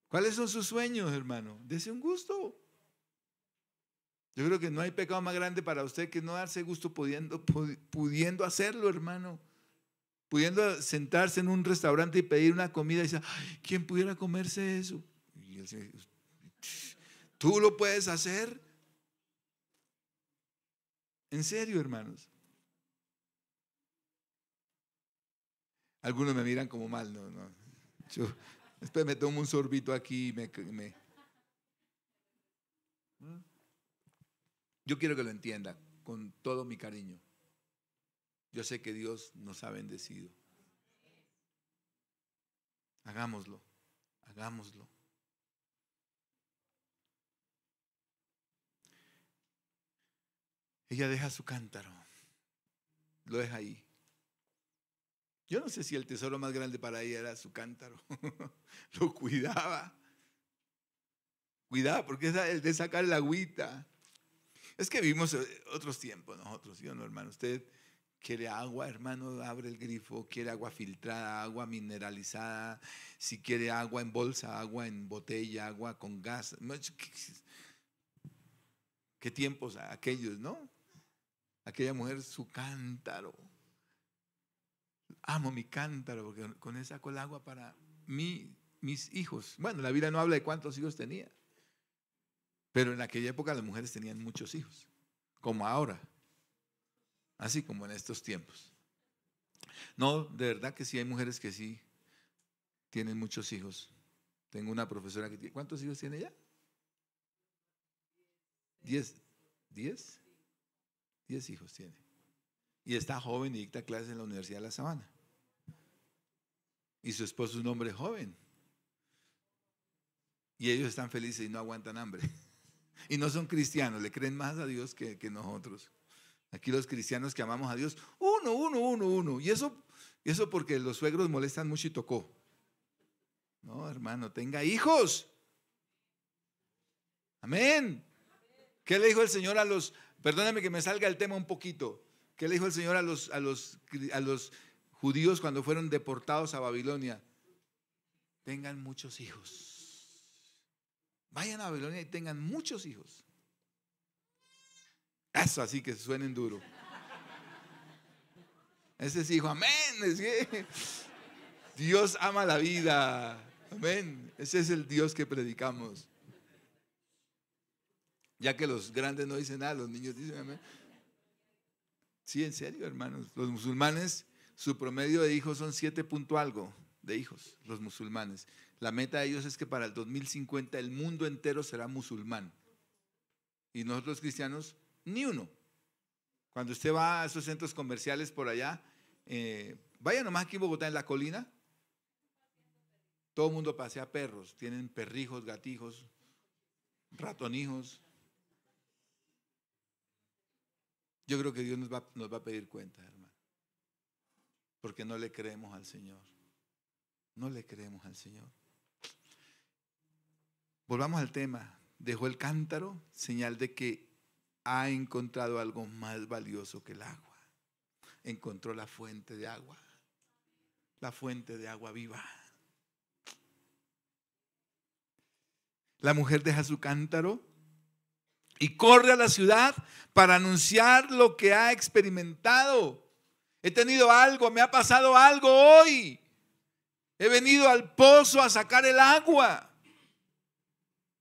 ¿Cuáles son sus sueños, hermano? Dese un gusto. Yo creo que no hay pecado más grande para usted que no darse gusto pudiendo hacerlo, hermano. Pudiendo sentarse en un restaurante y pedir una comida y decir, ay, ¿quién pudiera comerse eso? Y él dice, ¿tú lo puedes hacer? En serio, hermanos. Algunos me miran como mal, no, no. Después me tomo un sorbito aquí y Yo quiero que lo entienda con todo mi cariño. Yo sé que Dios nos ha bendecido. Hagámoslo, hagámoslo. Ella deja su cántaro, lo deja ahí. Yo no sé si el tesoro más grande para ella era su cántaro. Lo cuidaba. Cuidaba porque es el de sacar la agüita. Es que vivimos otros tiempos nosotros, ¿sí o no, hermano? Usted quiere agua, hermano, abre el grifo. Quiere agua filtrada, agua mineralizada. Si quiere agua en bolsa, agua en botella, agua con gas. ¿Qué tiempos aquellos, no? Aquella mujer, su cántaro. Amo mi cántaro porque con él saco el agua para mis hijos. Bueno, la Biblia no habla de cuántos hijos tenía, pero en aquella época las mujeres tenían muchos hijos, como ahora, así como en estos tiempos. No, de verdad que sí hay mujeres que sí tienen muchos hijos. Tengo una profesora que tiene, ¿cuántos hijos tiene ella? 10 hijos tiene. Y está joven y dicta clases en la Universidad de La Sabana. Y su esposo es un hombre joven. Y ellos están felices y no aguantan hambre. Y no son cristianos, le creen más a Dios que nosotros. Aquí los cristianos que amamos a Dios, uno. Y eso porque los suegros molestan mucho y tocó. No, hermano, tenga hijos. Amén. ¿Qué le dijo el Señor a los, perdóname que me salga el tema un poquito, qué le dijo el Señor a los judíos cuando fueron deportados a Babilonia? Tengan muchos hijos. Vayan a Babilonia y tengan muchos hijos. Eso así que suenen duro. Ese es hijo, amén. Dios ama la vida. Amén. Ese es el Dios que predicamos. Ya que los grandes no dicen nada, los niños dicen amén. Sí, en serio, hermanos. Los musulmanes, su promedio de hijos son 7 punto algo de hijos, los musulmanes. La meta de ellos es que para el 2050 el mundo entero será musulmán. Y nosotros cristianos, ni uno. Cuando usted va a esos centros comerciales por allá, vaya nomás aquí en Bogotá, en la colina, todo el mundo pasea perros. Tienen perrijos, gatijos, ratonijos. Yo creo que Dios nos va a pedir cuenta, hermano. Porque no le creemos al Señor. No le creemos al Señor. Volvamos al tema. Dejó el cántaro, señal de que ha encontrado algo más valioso que el agua. Encontró la fuente de agua. La fuente de agua viva. La mujer deja su cántaro y corre a la ciudad para anunciar lo que ha experimentado. He tenido algo, me ha pasado algo hoy. He venido al pozo a sacar el agua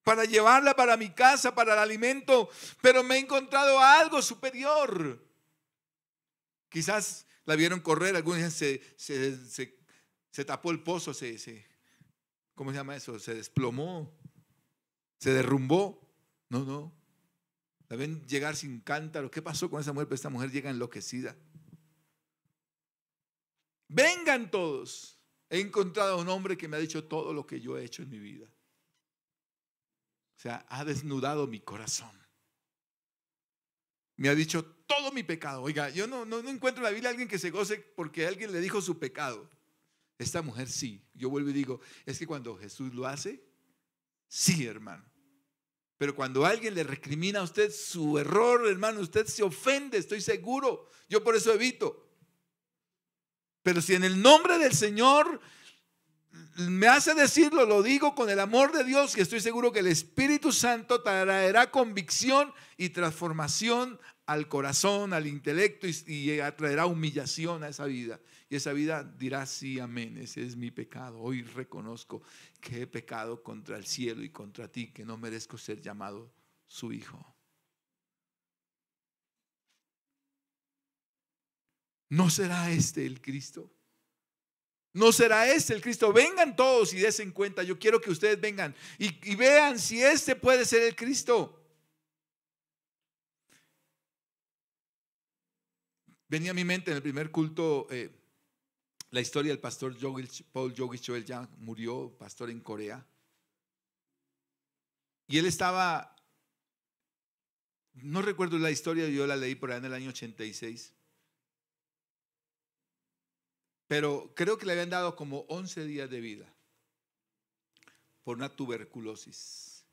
para llevarla para mi casa, para el alimento, pero me he encontrado algo superior. Quizás la vieron correr, algunos se tapó el pozo, ¿cómo se llama eso? Se desplomó, se derrumbó. No. La ven llegar sin cántaro. ¿Qué pasó con esa mujer? Pues esta mujer llega enloquecida. Vengan todos. He encontrado a un hombre que me ha dicho todo lo que yo he hecho en mi vida. O sea, ha desnudado mi corazón. Me ha dicho todo mi pecado. Oiga, yo no encuentro en la Biblia a alguien que se goce porque alguien le dijo su pecado. Esta mujer sí. Yo vuelvo y digo, es que cuando Jesús lo hace, sí, hermano. Pero cuando alguien le recrimina a usted su error, hermano, usted se ofende, estoy seguro. Yo por eso evito. Pero si en el nombre del Señor me hace decirlo, lo digo con el amor de Dios, y estoy seguro que el Espíritu Santo traerá convicción y transformación al corazón, al intelecto, y traerá humillación a esa vida. Y esa vida dirá, sí, amén, ese es mi pecado. Hoy reconozco que he pecado contra el cielo y contra ti, que no merezco ser llamado su hijo. ¿No será este el Cristo? No será este el Cristo. Vengan todos y desen cuenta. Yo quiero que ustedes vengan y vean si este puede ser el Cristo. Venía a mi mente en el primer culto la historia del pastor Paul Yogich Choel, ya murió, pastor en Corea. Y él estaba, no recuerdo la historia, yo la leí por ahí en el año 86. Pero creo que le habían dado como 11 días de vida por una tuberculosis.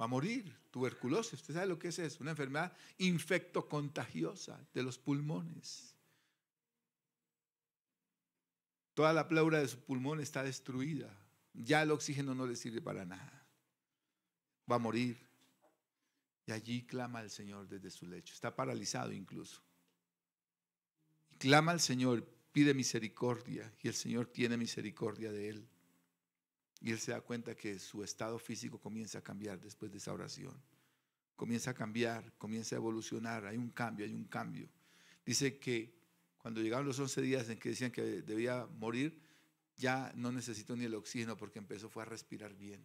Va a morir, tuberculosis. ¿Usted sabe lo que es eso? Una enfermedad infectocontagiosa de los pulmones. Toda la pleura de su pulmón está destruida. Ya el oxígeno no le sirve para nada. Va a morir. Y allí clama al Señor desde su lecho. Está paralizado incluso. Clama al Señor, pide misericordia y el Señor tiene misericordia de él. Y él se da cuenta que su estado físico comienza a cambiar después de esa oración. Comienza a cambiar, comienza a evolucionar. Hay un cambio. Dice que cuando llegaron los 11 días en que decían que debía morir, ya no necesitó ni el oxígeno porque fue a respirar bien.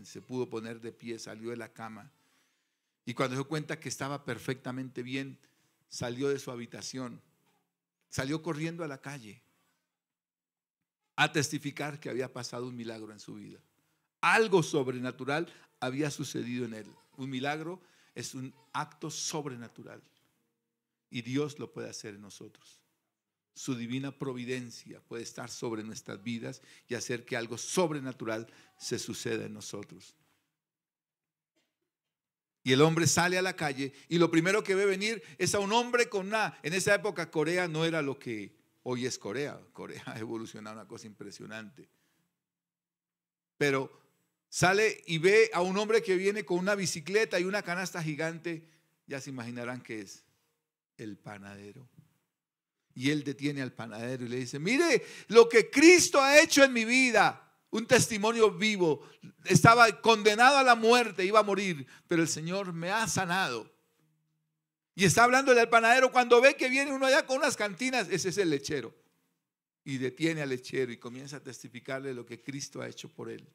Se pudo poner de pie, salió de la cama. Y cuando se dio cuenta que estaba perfectamente bien, salió de su habitación, salió corriendo a la calle a testificar que había pasado un milagro en su vida. Algo sobrenatural había sucedido en él. Un milagro es un acto sobrenatural y Dios lo puede hacer en nosotros. Su divina providencia puede estar sobre nuestras vidas y hacer que algo sobrenatural se suceda en nosotros. Y el hombre sale a la calle y lo primero que ve venir es a un hombre en esa época Corea no era lo que hoy es Corea. Corea ha evolucionado una cosa impresionante. Pero sale y ve a un hombre que viene con una bicicleta y una canasta gigante. Ya se imaginarán que es el panadero. Y él detiene al panadero y le dice: mire lo que Cristo ha hecho en mi vida. Un testimonio vivo. Estaba condenado a la muerte, iba a morir, pero el Señor me ha sanado. Y está hablándole al panadero cuando ve que viene uno allá con unas cantinas. Ese es el lechero. Y detiene al lechero y comienza a testificarle lo que Cristo ha hecho por él.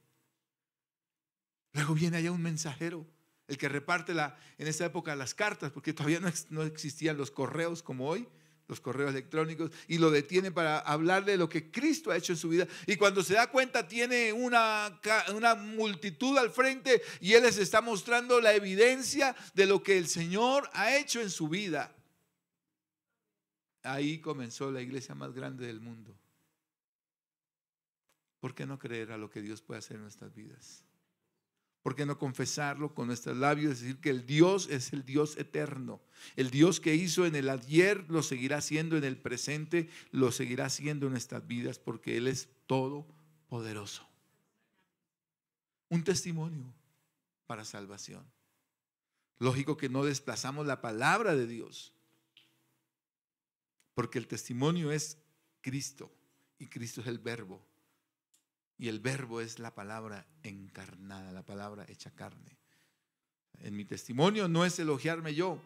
Luego viene allá un mensajero, el que reparte en esa época las cartas, porque todavía no existían los correos como hoy, los correos electrónicos, y lo detiene para hablarle de lo que Cristo ha hecho en su vida. Y cuando se da cuenta tiene una multitud al frente y él les está mostrando la evidencia de lo que el Señor ha hecho en su vida. Ahí comenzó la iglesia más grande del mundo. ¿Por qué no creer a lo que Dios puede hacer en nuestras vidas? ¿Por qué no confesarlo con nuestros labios? Es decir, que el Dios es el Dios eterno. El Dios que hizo en el ayer lo seguirá haciendo en el presente, lo seguirá haciendo en nuestras vidas porque Él es todopoderoso. Un testimonio para salvación. Lógico que no desplazamos la palabra de Dios, porque el testimonio es Cristo y Cristo es el Verbo. Y el Verbo es la palabra encarnada, la palabra hecha carne. En mi testimonio no es elogiarme yo,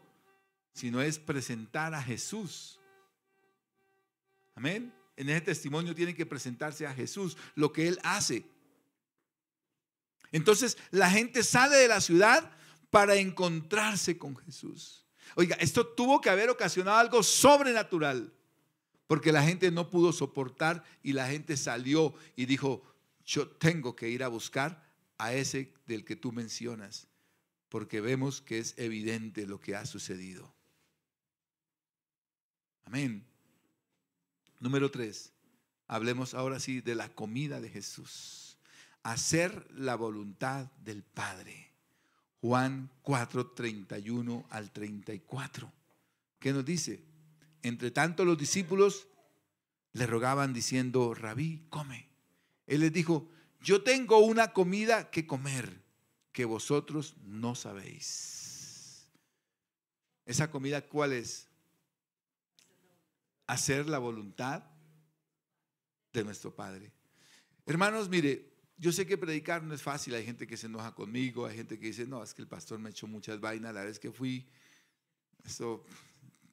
sino es presentar a Jesús. Amén. En ese testimonio tiene que presentarse a Jesús, lo que Él hace. Entonces la gente sale de la ciudad para encontrarse con Jesús. Oiga, esto tuvo que haber ocasionado algo sobrenatural, porque la gente no pudo soportar y la gente salió y dijo: yo tengo que ir a buscar a ese del que tú mencionas, porque vemos que es evidente lo que ha sucedido. Amén. Número 3, hablemos ahora sí de la comida de Jesús. Hacer la voluntad del Padre. Juan 4, 31 al 34. ¿Qué nos dice? Entre tanto los discípulos le rogaban diciendo: Rabí, come. Él les dijo: yo tengo una comida que comer que vosotros no sabéis. ¿Esa comida cuál es? Hacer la voluntad de nuestro Padre. Hermanos, mire, yo sé que predicar no es fácil. Hay gente que se enoja conmigo, hay gente que dice: no, es que el pastor me echó muchas vainas la vez que fui. Eso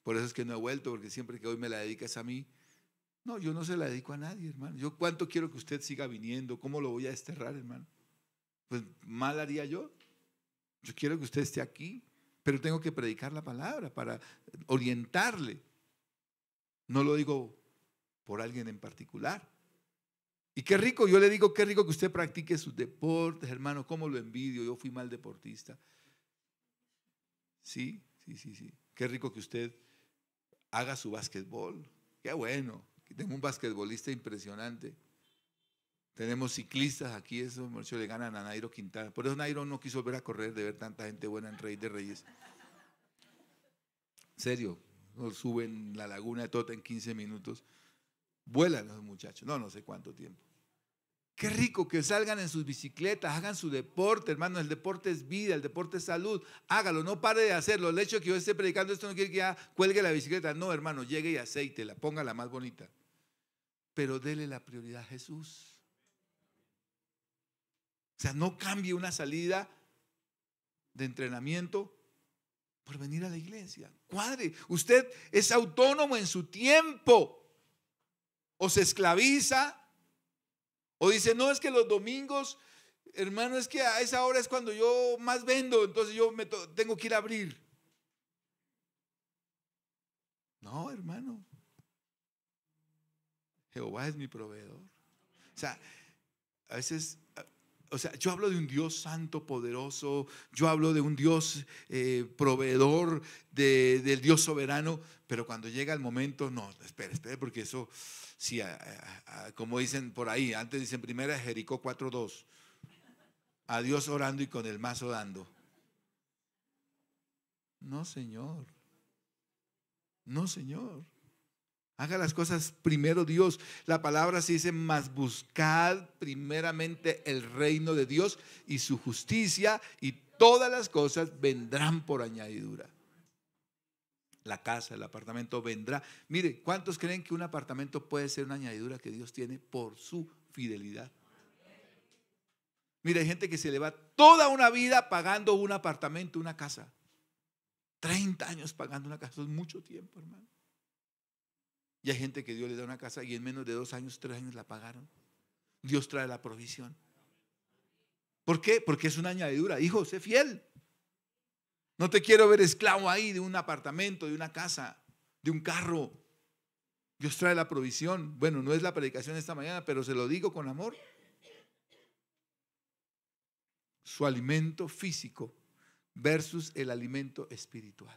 Por eso es que no he vuelto, porque siempre que hoy me la dedicas a mí. No, yo no se la dedico a nadie, hermano. Yo cuánto quiero que usted siga viniendo, ¿cómo lo voy a desterrar, hermano? Pues mal haría yo. Yo quiero que usted esté aquí, pero tengo que predicar la palabra para orientarle. No lo digo por alguien en particular. Y qué rico, yo le digo, qué rico que usted practique sus deportes, hermano, cómo lo envidio, yo fui mal deportista. Sí. Qué rico que usted haga su básquetbol. Qué bueno, tengo un basquetbolista impresionante. Tenemos ciclistas aquí, eso muchos le ganan a Nairo Quintana. Por eso Nairo no quiso volver a correr de ver tanta gente buena en Rey de Reyes. En serio, no suben la laguna de Tota en 15 minutos. Vuelan los muchachos, no sé cuánto tiempo. Qué rico que salgan en sus bicicletas, hagan su deporte, hermano. El deporte es vida, el deporte es salud. Hágalo, no pare de hacerlo. El hecho de que yo esté predicando esto no quiere que ya cuelgue la bicicleta. No, hermano, llegue y aceítela, póngala más bonita. Pero dele la prioridad a Jesús. O sea, no cambie una salida de entrenamiento por venir a la iglesia. Cuadre, usted es autónomo en su tiempo. O se esclaviza, o dice, no, es que los domingos, hermano, es que a esa hora es cuando yo más vendo, entonces yo tengo que ir a abrir. No, hermano. Jehová es mi proveedor. O sea, a veces, yo hablo de un Dios santo, poderoso. Yo hablo de un Dios proveedor, del Dios soberano. Pero cuando llega el momento, no, espere, porque eso, sí, como dicen por ahí, antes dicen primera Jericó 4:2. A Dios orando y con el mazo dando. No, Señor. No, Señor. Haga las cosas primero Dios. La palabra se dice, mas buscad primeramente el reino de Dios y su justicia, y todas las cosas vendrán por añadidura. La casa, el apartamento vendrá. Mire, ¿cuántos creen que un apartamento puede ser una añadidura que Dios tiene por su fidelidad? Mire, hay gente que se le va toda una vida pagando un apartamento, una casa. 30 años pagando una casa, eso es mucho tiempo, hermano. Y hay gente que Dios le da una casa y en menos de 2 años, 3 años la pagaron. Dios trae la provisión. ¿Por qué? Porque es una añadidura. Hijo, sé fiel. No te quiero ver esclavo ahí de un apartamento, de una casa, de un carro. Dios trae la provisión. Bueno, no es la predicación esta mañana, pero se lo digo con amor. Su alimento físico versus el alimento espiritual.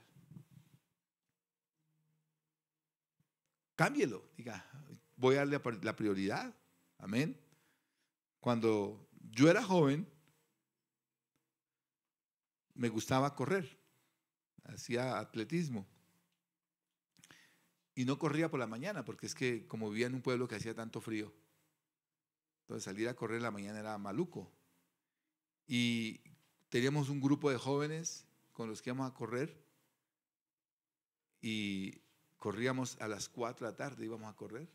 Cámbielo, diga, voy a darle la prioridad. Amén. Cuando yo era joven, me gustaba correr, hacía atletismo. Y no corría por la mañana, porque es que como vivía en un pueblo que hacía tanto frío, entonces salir a correr en la mañana era maluco. Y teníamos un grupo de jóvenes con los que íbamos a correr, y corríamos a las 4 de la tarde, íbamos a correr.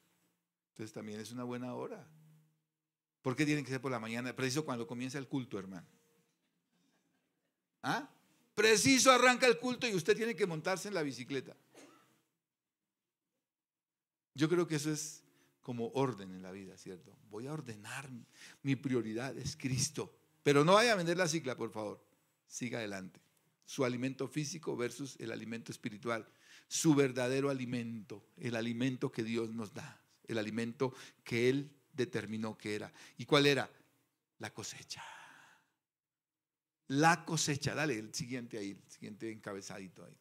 Entonces también es una buena hora. ¿Por qué tiene que ser por la mañana? Preciso cuando comienza el culto, hermano. ¿Ah? Preciso arranca el culto y usted tiene que montarse en la bicicleta. Yo creo que eso es como orden en la vida, ¿cierto? Voy a ordenar, mi prioridad es Cristo. Pero no vaya a vender la cicla, por favor. Siga adelante. Su alimento físico versus el alimento espiritual. Su verdadero alimento, el alimento que Dios nos da, el alimento que Él determinó que era. ¿Y cuál era? La cosecha. La cosecha. Dale el siguiente ahí, el siguiente encabezadito ahí.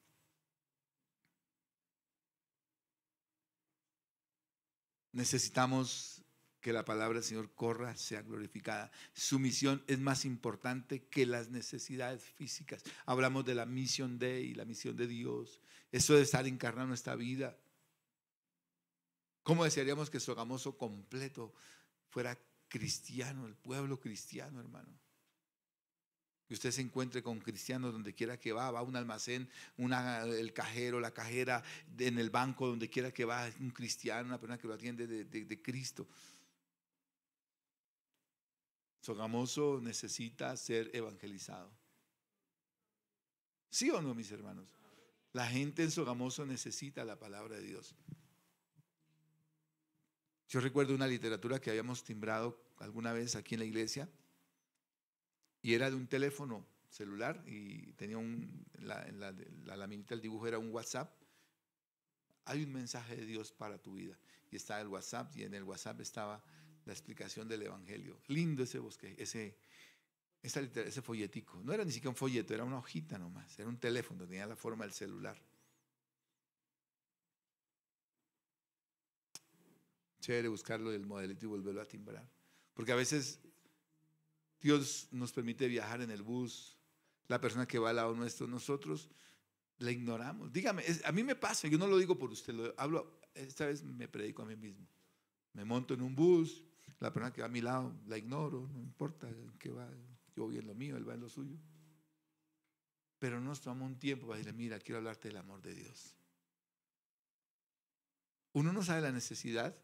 Necesitamos que la palabra del Señor corra, sea glorificada. Su misión es más importante que las necesidades físicas. Hablamos de la misión de la misión de Dios. Eso de estar encarnado en nuestra vida. ¿Cómo desearíamos que Sogamoso completo fuera cristiano, el pueblo cristiano, hermano? Que usted se encuentre con cristianos donde quiera que va a un almacén, el cajero, la cajera, en el banco, donde quiera que va, un cristiano, una persona que lo atiende de Cristo. Sogamoso necesita ser evangelizado. ¿Sí o no, mis hermanos? La gente en Sogamoso necesita la palabra de Dios. Yo recuerdo una literatura que habíamos timbrado alguna vez aquí en la iglesia y era de un teléfono celular y tenía la laminita, el dibujo era un WhatsApp. Hay un mensaje de Dios para tu vida y está el WhatsApp, y en el WhatsApp estaba la explicación del evangelio. Lindo ese bosque, ese folletico. No era ni siquiera un folleto, era una hojita nomás, era un teléfono, tenía la forma del celular. Chévere buscarlo del modelito y volverlo a timbrar, porque a veces Dios nos permite viajar en el bus, la persona que va al lado nuestro, nosotros la ignoramos. Dígame, a mí me pasa, yo no lo digo por usted, lo hablo, esta vez me predico a mí mismo. Me monto en un bus, la persona que va a mi lado la ignoro, no importa en qué va, yo voy en lo mío, él va en lo suyo. Pero no nos tomamos un tiempo para decirle, mira, quiero hablarte del amor de Dios. Uno no sabe la necesidad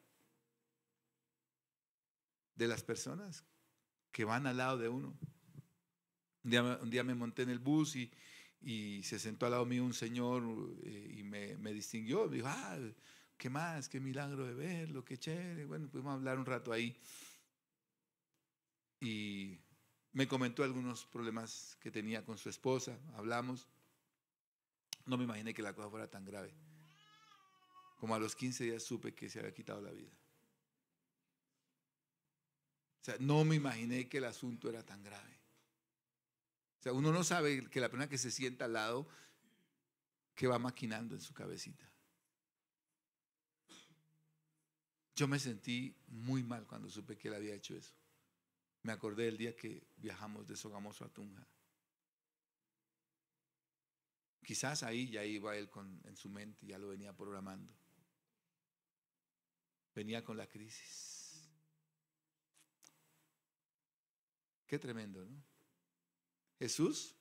de las personas que van al lado de uno. Un día me monté en el bus y se sentó al lado mío un señor y me distinguió. Me dijo, ¿qué más? Qué milagro de verlo, qué chévere. Bueno, pudimos hablar un rato ahí. Y me comentó algunos problemas que tenía con su esposa. Hablamos. No me imaginé que la cosa fuera tan grave. Como a los 15 días supe que se había quitado la vida. O sea, no me imaginé que el asunto era tan grave. O sea, uno no sabe que la persona que se sienta al lado, que va maquinando en su cabecita. Yo me sentí muy mal cuando supe que él había hecho eso. Me acordé del día que viajamos de Sogamoso a Tunja. Quizás ahí ya iba él en su mente, ya lo venía programando. Venía con la crisis. Qué tremendo, ¿no? Jesús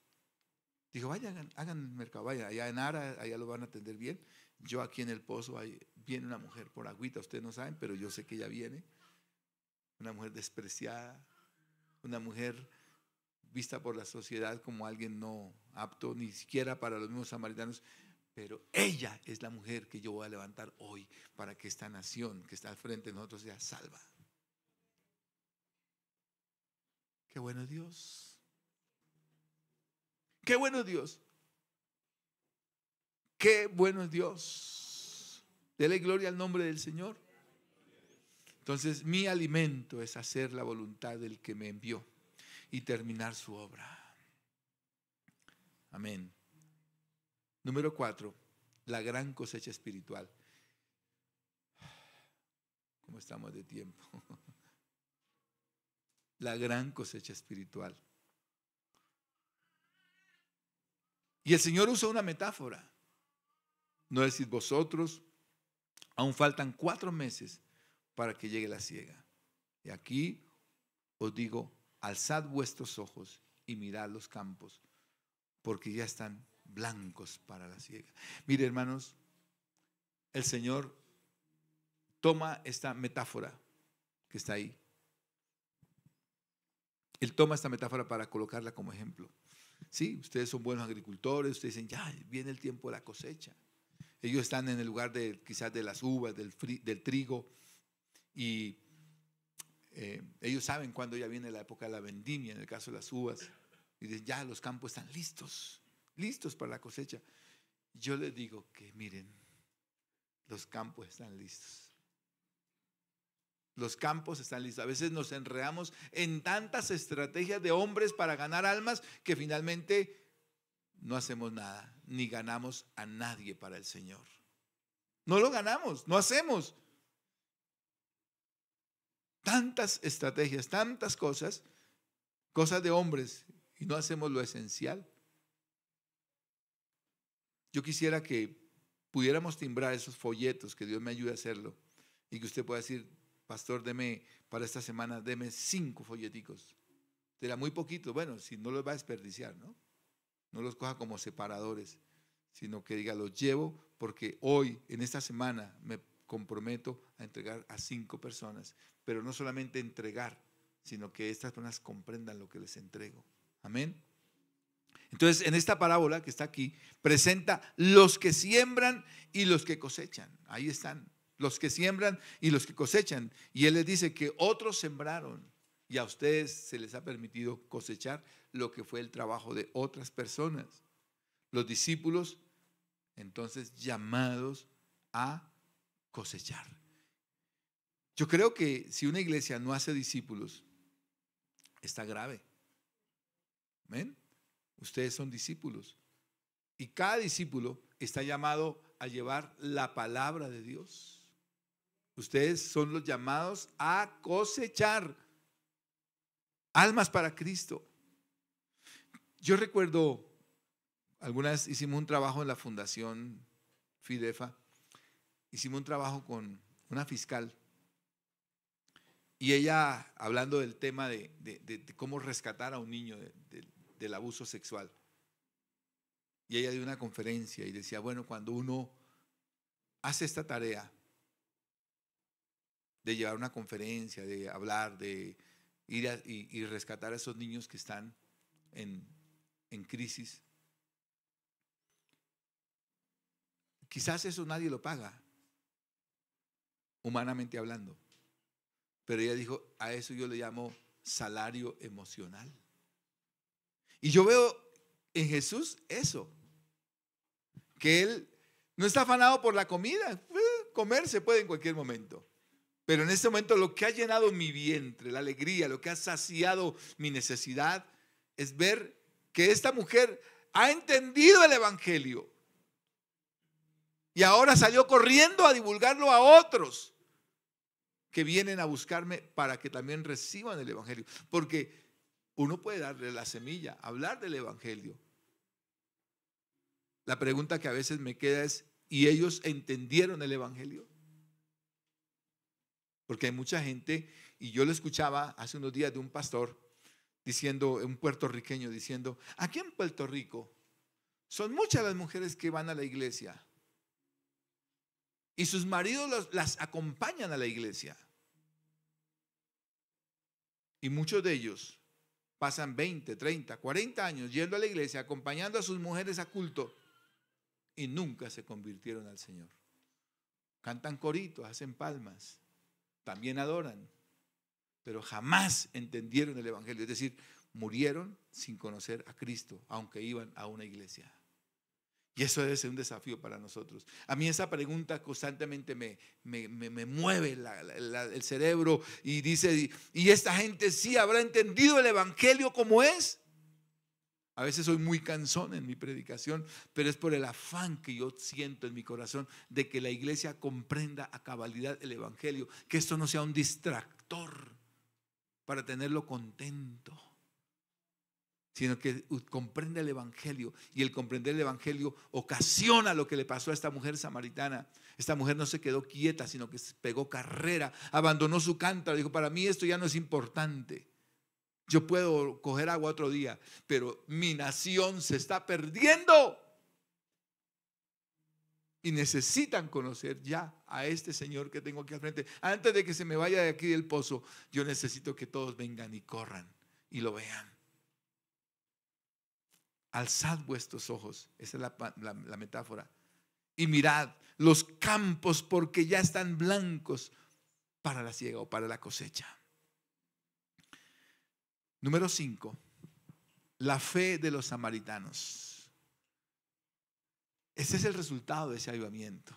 dijo, vayan, hagan el mercado, vayan, allá en Ara, allá lo van a atender bien. Yo aquí en el pozo, ahí viene una mujer por agüita, ustedes no saben, pero yo sé que ella viene. Una mujer despreciada, una mujer vista por la sociedad como alguien no apto, ni siquiera para los mismos samaritanos, pero ella es la mujer que yo voy a levantar hoy para que esta nación que está al frente de nosotros sea salva. Qué bueno Dios. Qué bueno Dios. Qué bueno Dios. Dele gloria al nombre del Señor. Entonces, mi alimento es hacer la voluntad del que me envió y terminar su obra. Amén. Número 4, la gran cosecha espiritual. ¿Cómo estamos de tiempo? La gran cosecha espiritual. Y el Señor usa una metáfora. No decís vosotros, aún faltan 4 meses para que llegue la siega. Y aquí os digo, alzad vuestros ojos y mirad los campos, porque ya están blancos para la siega. Mire, hermanos, el Señor toma esta metáfora que está ahí. Él toma esta metáfora para colocarla como ejemplo. Sí, ustedes son buenos agricultores, ustedes dicen, ya viene el tiempo de la cosecha. Ellos están en el lugar quizás de las uvas, del trigo, y ellos saben cuándo ya viene la época de la vendimia, en el caso de las uvas, y dicen, ya los campos están listos para la cosecha. Yo les digo que miren, los campos están listos. Los campos están listos. A veces nos enredamos en tantas estrategias de hombres para ganar almas que finalmente no hacemos nada, ni ganamos a nadie para el Señor. No lo ganamos, no hacemos. Tantas estrategias, tantas cosas de hombres, y no hacemos lo esencial. Yo quisiera que pudiéramos timbrar esos folletos, que Dios me ayude a hacerlo, y que usted pueda decir, pastor, para esta semana, deme 5 folleticos. Será muy poquito, bueno, si no los va a desperdiciar, ¿no? No los coja como separadores, sino que diga, los llevo porque hoy, en esta semana, me comprometo a entregar a 5 personas. Pero no solamente entregar, sino que estas personas comprendan lo que les entrego. Amén. Entonces, en esta parábola que está aquí, presenta los que siembran y los que cosechan. Ahí están, los que siembran y los que cosechan. Y Él les dice que otros sembraron y a ustedes se les ha permitido cosechar lo que fue el trabajo de otras personas. Los discípulos, entonces, llamados a cosechar. Yo creo que si una iglesia no hace discípulos, está grave. ¿Ven? Ustedes son discípulos. Y cada discípulo está llamado a llevar la palabra de Dios. Ustedes son los llamados a cosechar almas para Cristo. Yo recuerdo, alguna vez hicimos un trabajo en la Fundación Fidefa. Hicimos un trabajo con una fiscal. Y ella, hablando del tema de cómo rescatar a un niño del abuso sexual. Y ella dio una conferencia y decía, bueno, cuando uno hace esta tarea de llevar una conferencia, de hablar, de ir y rescatar a esos niños que están en crisis, quizás eso nadie lo paga, humanamente hablando. Pero ella dijo, a eso yo le llamo salario emocional. Y yo veo en Jesús eso, que Él no está afanado por la comida. Comer se puede en cualquier momento. Pero en este momento lo que ha llenado mi vientre, la alegría, lo que ha saciado mi necesidad, es ver que esta mujer ha entendido el evangelio. Y ahora salió corriendo a divulgarlo a otros que vienen a buscarme para que también reciban el evangelio. Porque uno puede darle la semilla, hablar del evangelio. La pregunta que a veces me queda es, ¿y ellos entendieron el evangelio? Porque hay mucha gente, y yo lo escuchaba hace unos días de un pastor diciendo, un puertorriqueño diciendo, aquí en Puerto Rico son muchas las mujeres que van a la iglesia y sus maridos las acompañan a la iglesia. Y muchos de ellos pasan 20, 30, 40 años yendo a la iglesia, acompañando a sus mujeres a culto y nunca se convirtieron al Señor. Cantan coritos, hacen palmas, también adoran, pero jamás entendieron el evangelio. Es decir, murieron sin conocer a Cristo, aunque iban a una iglesia. Y eso debe ser un desafío para nosotros. A mí esa pregunta constantemente me mueve el cerebro y dice, ¿y esta gente sí habrá entendido el evangelio como es? A veces soy muy cansón en mi predicación, pero es por el afán que yo siento en mi corazón de que la iglesia comprenda a cabalidad el evangelio, que esto no sea un distractor para tenerlo contento, sino que comprenda el evangelio, y el comprender el evangelio ocasiona lo que le pasó a esta mujer samaritana. Esta mujer no se quedó quieta, sino que pegó carrera, abandonó su cántaro, dijo, para mí esto ya no es importante. Yo puedo coger agua otro día, pero mi nación se está perdiendo. Y necesitan conocer ya a este Señor que tengo aquí al frente. Antes de que se me vaya de aquí del pozo, yo necesito que todos vengan y corran y lo vean. Alzad vuestros ojos, esa es la metáfora, y mirad los campos porque ya están blancos para la siega o para la cosecha. Número 5, la fe de los samaritanos. Ese es el resultado de ese avivamiento,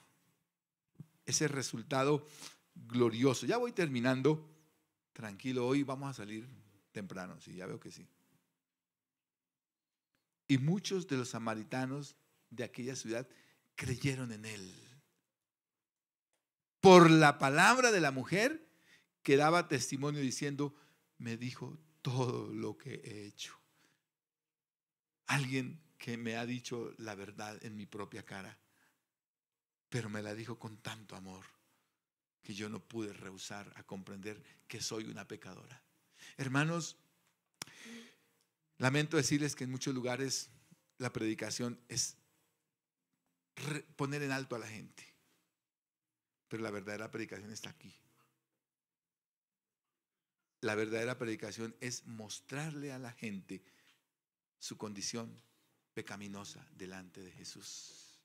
ese resultado glorioso. Ya voy terminando, tranquilo, hoy vamos a salir temprano, sí, ya veo que sí. Y muchos de los samaritanos de aquella ciudad creyeron en él por la palabra de la mujer que daba testimonio diciendo, me dijo todo lo que he hecho. Alguien que me ha dicho la verdad en mi propia cara, pero me la dijo con tanto amor que yo no pude rehusar a comprender que soy una pecadora. Hermanos, lamento decirles que en muchos lugares la predicación es poner en alto a la gente, pero la verdadera predicación está aquí. La verdadera predicación es mostrarle a la gente su condición pecaminosa delante de Jesús.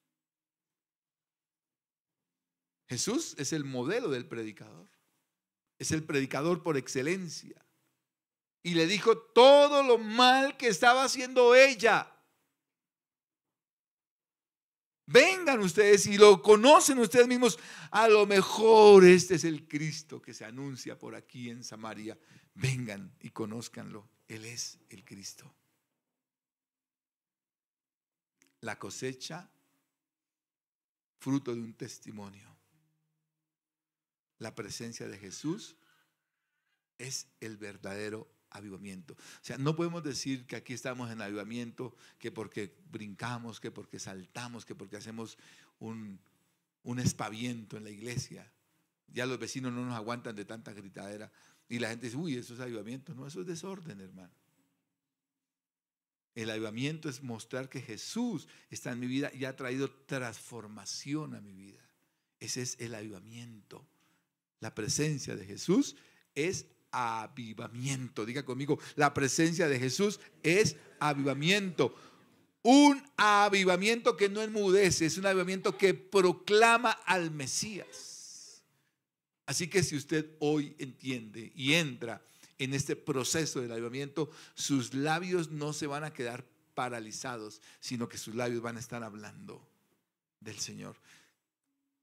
Jesús es el modelo del predicador. Es el predicador por excelencia. Y le dijo todo lo mal que estaba haciendo ella. Vengan ustedes y lo conocen ustedes mismos. A lo mejor este es el Cristo que se anuncia por aquí en Samaria. Vengan y conózcanlo. Él es el Cristo. La cosecha, fruto de un testimonio. La presencia de Jesús es el verdadero avivamiento. O sea, no podemos decir que aquí estamos en avivamiento, que porque brincamos, que porque saltamos, que porque hacemos un espaviento en la iglesia. Ya los vecinos no nos aguantan de tanta gritadera. Y la gente dice, uy, eso es avivamiento. No, eso es desorden, hermano. El avivamiento es mostrar que Jesús está en mi vida y ha traído transformación a mi vida. Ese es el avivamiento. La presencia de Jesús es avivamiento. Diga conmigo, la presencia de Jesús es avivamiento. Un avivamiento que no enmudece, es un avivamiento que proclama al Mesías. Así que si usted hoy entiende y entra en este proceso del avivamiento, sus labios no se van a quedar paralizados, sino que sus labios van a estar hablando del Señor.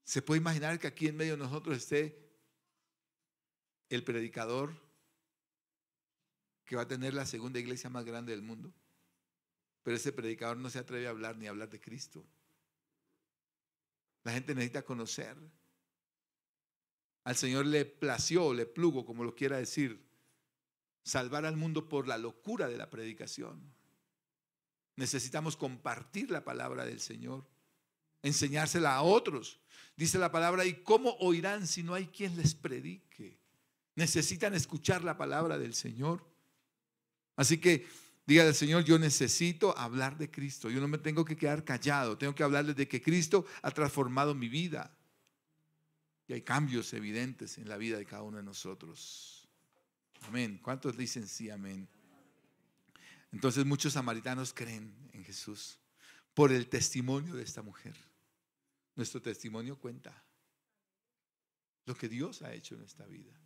¿Se puede imaginar que aquí en medio de nosotros esté el predicador que va a tener la segunda iglesia más grande del mundo? Pero ese predicador no se atreve a hablar ni a hablar de Cristo. La gente necesita conocer. Al Señor le plació, le plugo, como lo quiera decir, salvar al mundo por la locura de la predicación. Necesitamos compartir la palabra del Señor, enseñársela a otros. Dice la palabra, ¿y cómo oirán si no hay quien les predique? Necesitan escuchar la palabra del Señor. Así que dígale al Señor, yo necesito hablar de Cristo. Yo no me tengo que quedar callado. Tengo que hablarles de que Cristo ha transformado mi vida. Y hay cambios evidentes en la vida de cada uno de nosotros. Amén. ¿Cuántos dicen sí, amén? Entonces muchos samaritanos creen en Jesús por el testimonio de esta mujer. Nuestro testimonio cuenta lo que Dios ha hecho en esta vida.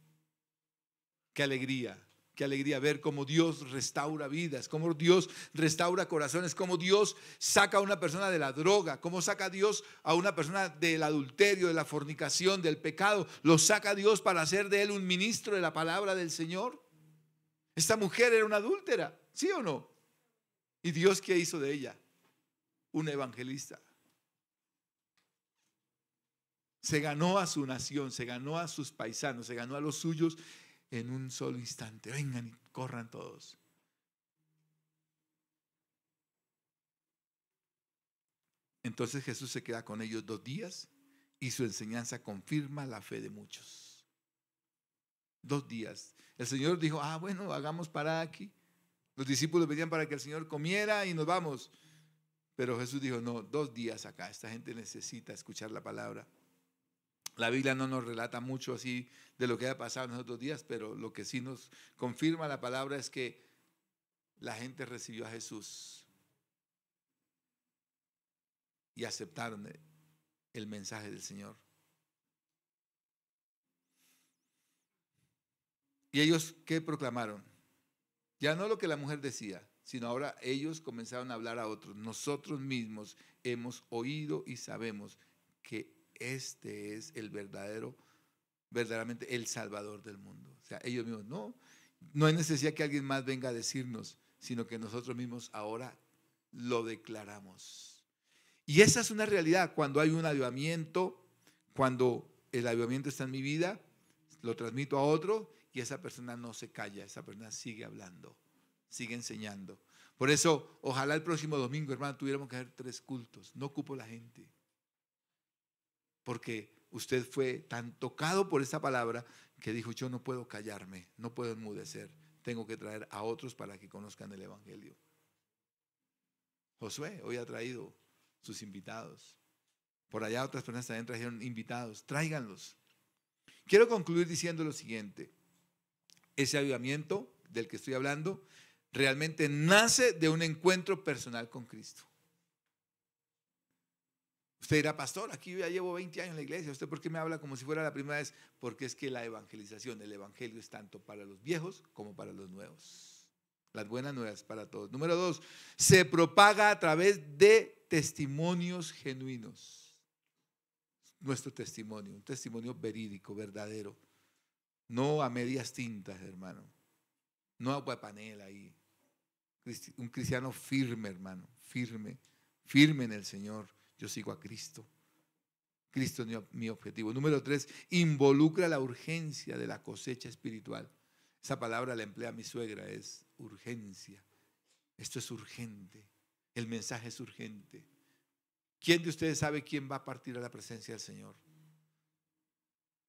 Qué alegría ver cómo Dios restaura vidas, cómo Dios restaura corazones, cómo Dios saca a una persona de la droga, cómo saca a Dios a una persona del adulterio, de la fornicación, del pecado. Lo saca Dios para hacer de él un ministro de la palabra del Señor. Esta mujer era una adúltera, ¿sí o no? ¿Y Dios qué hizo de ella? Una evangelista. Se ganó a su nación, se ganó a sus paisanos, se ganó a los suyos en un solo instante. Vengan y corran todos. Entonces Jesús se queda con ellos 2 días y su enseñanza confirma la fe de muchos. 2 días. El Señor dijo, bueno, hagamos parada aquí. Los discípulos venían para que el Señor comiera y nos vamos. Pero Jesús dijo, no, 2 días acá. Esta gente necesita escuchar la palabra. La Biblia no nos relata mucho así de lo que ha pasado en esos 2 días, pero lo que sí nos confirma la palabra es que la gente recibió a Jesús y aceptaron el mensaje del Señor. ¿Y ellos qué proclamaron? Ya no lo que la mujer decía, sino ahora ellos comenzaron a hablar a otros. Nosotros mismos hemos oído y sabemos que este es el verdaderamente el Salvador del mundo. O sea, ellos mismos, no hay necesidad que alguien más venga a decirnos, sino que nosotros mismos ahora lo declaramos. Y esa es una realidad. Cuando hay un avivamiento, cuando el avivamiento está en mi vida, lo transmito a otro y esa persona no se calla, esa persona sigue hablando, sigue enseñando. Por eso, ojalá el próximo domingo, hermano, tuviéramos que hacer 3 cultos. No ocupo la gente. Porque usted fue tan tocado por esa palabra que dijo, yo no puedo callarme, no puedo enmudecer, tengo que traer a otros para que conozcan el Evangelio. Josué hoy ha traído sus invitados. Por allá otras personas también trajeron invitados, tráiganlos. Quiero concluir diciendo lo siguiente: ese avivamiento del que estoy hablando realmente nace de un encuentro personal con Cristo. Usted dirá, pastor, aquí yo ya llevo 20 años en la iglesia, ¿usted por qué me habla como si fuera la primera vez? Porque es que la evangelización, el evangelio es tanto para los viejos como para los nuevos. Las buenas nuevas para todos. Número 2, se propaga a través de testimonios genuinos. Nuestro testimonio, un testimonio verídico, verdadero. No a medias tintas, hermano. No a guapanela ahí. Un cristiano firme, hermano, firme en el Señor. Yo sigo a Cristo. Cristo es mi objetivo. Número 3, involucra la urgencia de la cosecha espiritual. Esa palabra la emplea mi suegra, es urgencia. Esto es urgente. El mensaje es urgente. ¿Quién de ustedes sabe quién va a partir a la presencia del Señor?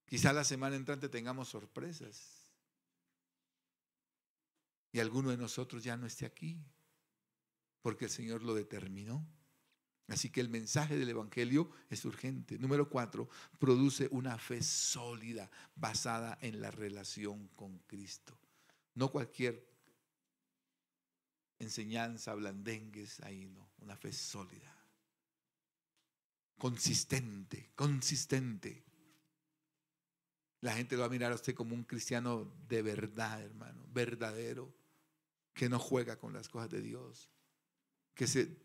Quizá la semana entrante tengamos sorpresas. Y alguno de nosotros ya no esté aquí, porque el Señor lo determinó. Así que el mensaje del evangelio es urgente. Número 4, produce una fe sólida basada en la relación con Cristo. No cualquier enseñanza, blandengues, ahí no. Una fe sólida. Consistente. La gente lo va a mirar a usted como un cristiano de verdad, hermano, verdadero, que no juega con las cosas de Dios,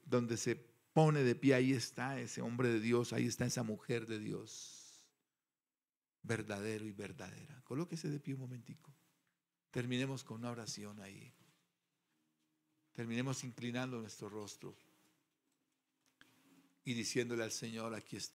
donde se pone de pie, ahí está ese hombre de Dios, ahí está esa mujer de Dios, verdadero y verdadera. Colóquese de pie un momentico. Terminemos con una oración ahí. Terminemos inclinando nuestro rostro y diciéndole al Señor, aquí está.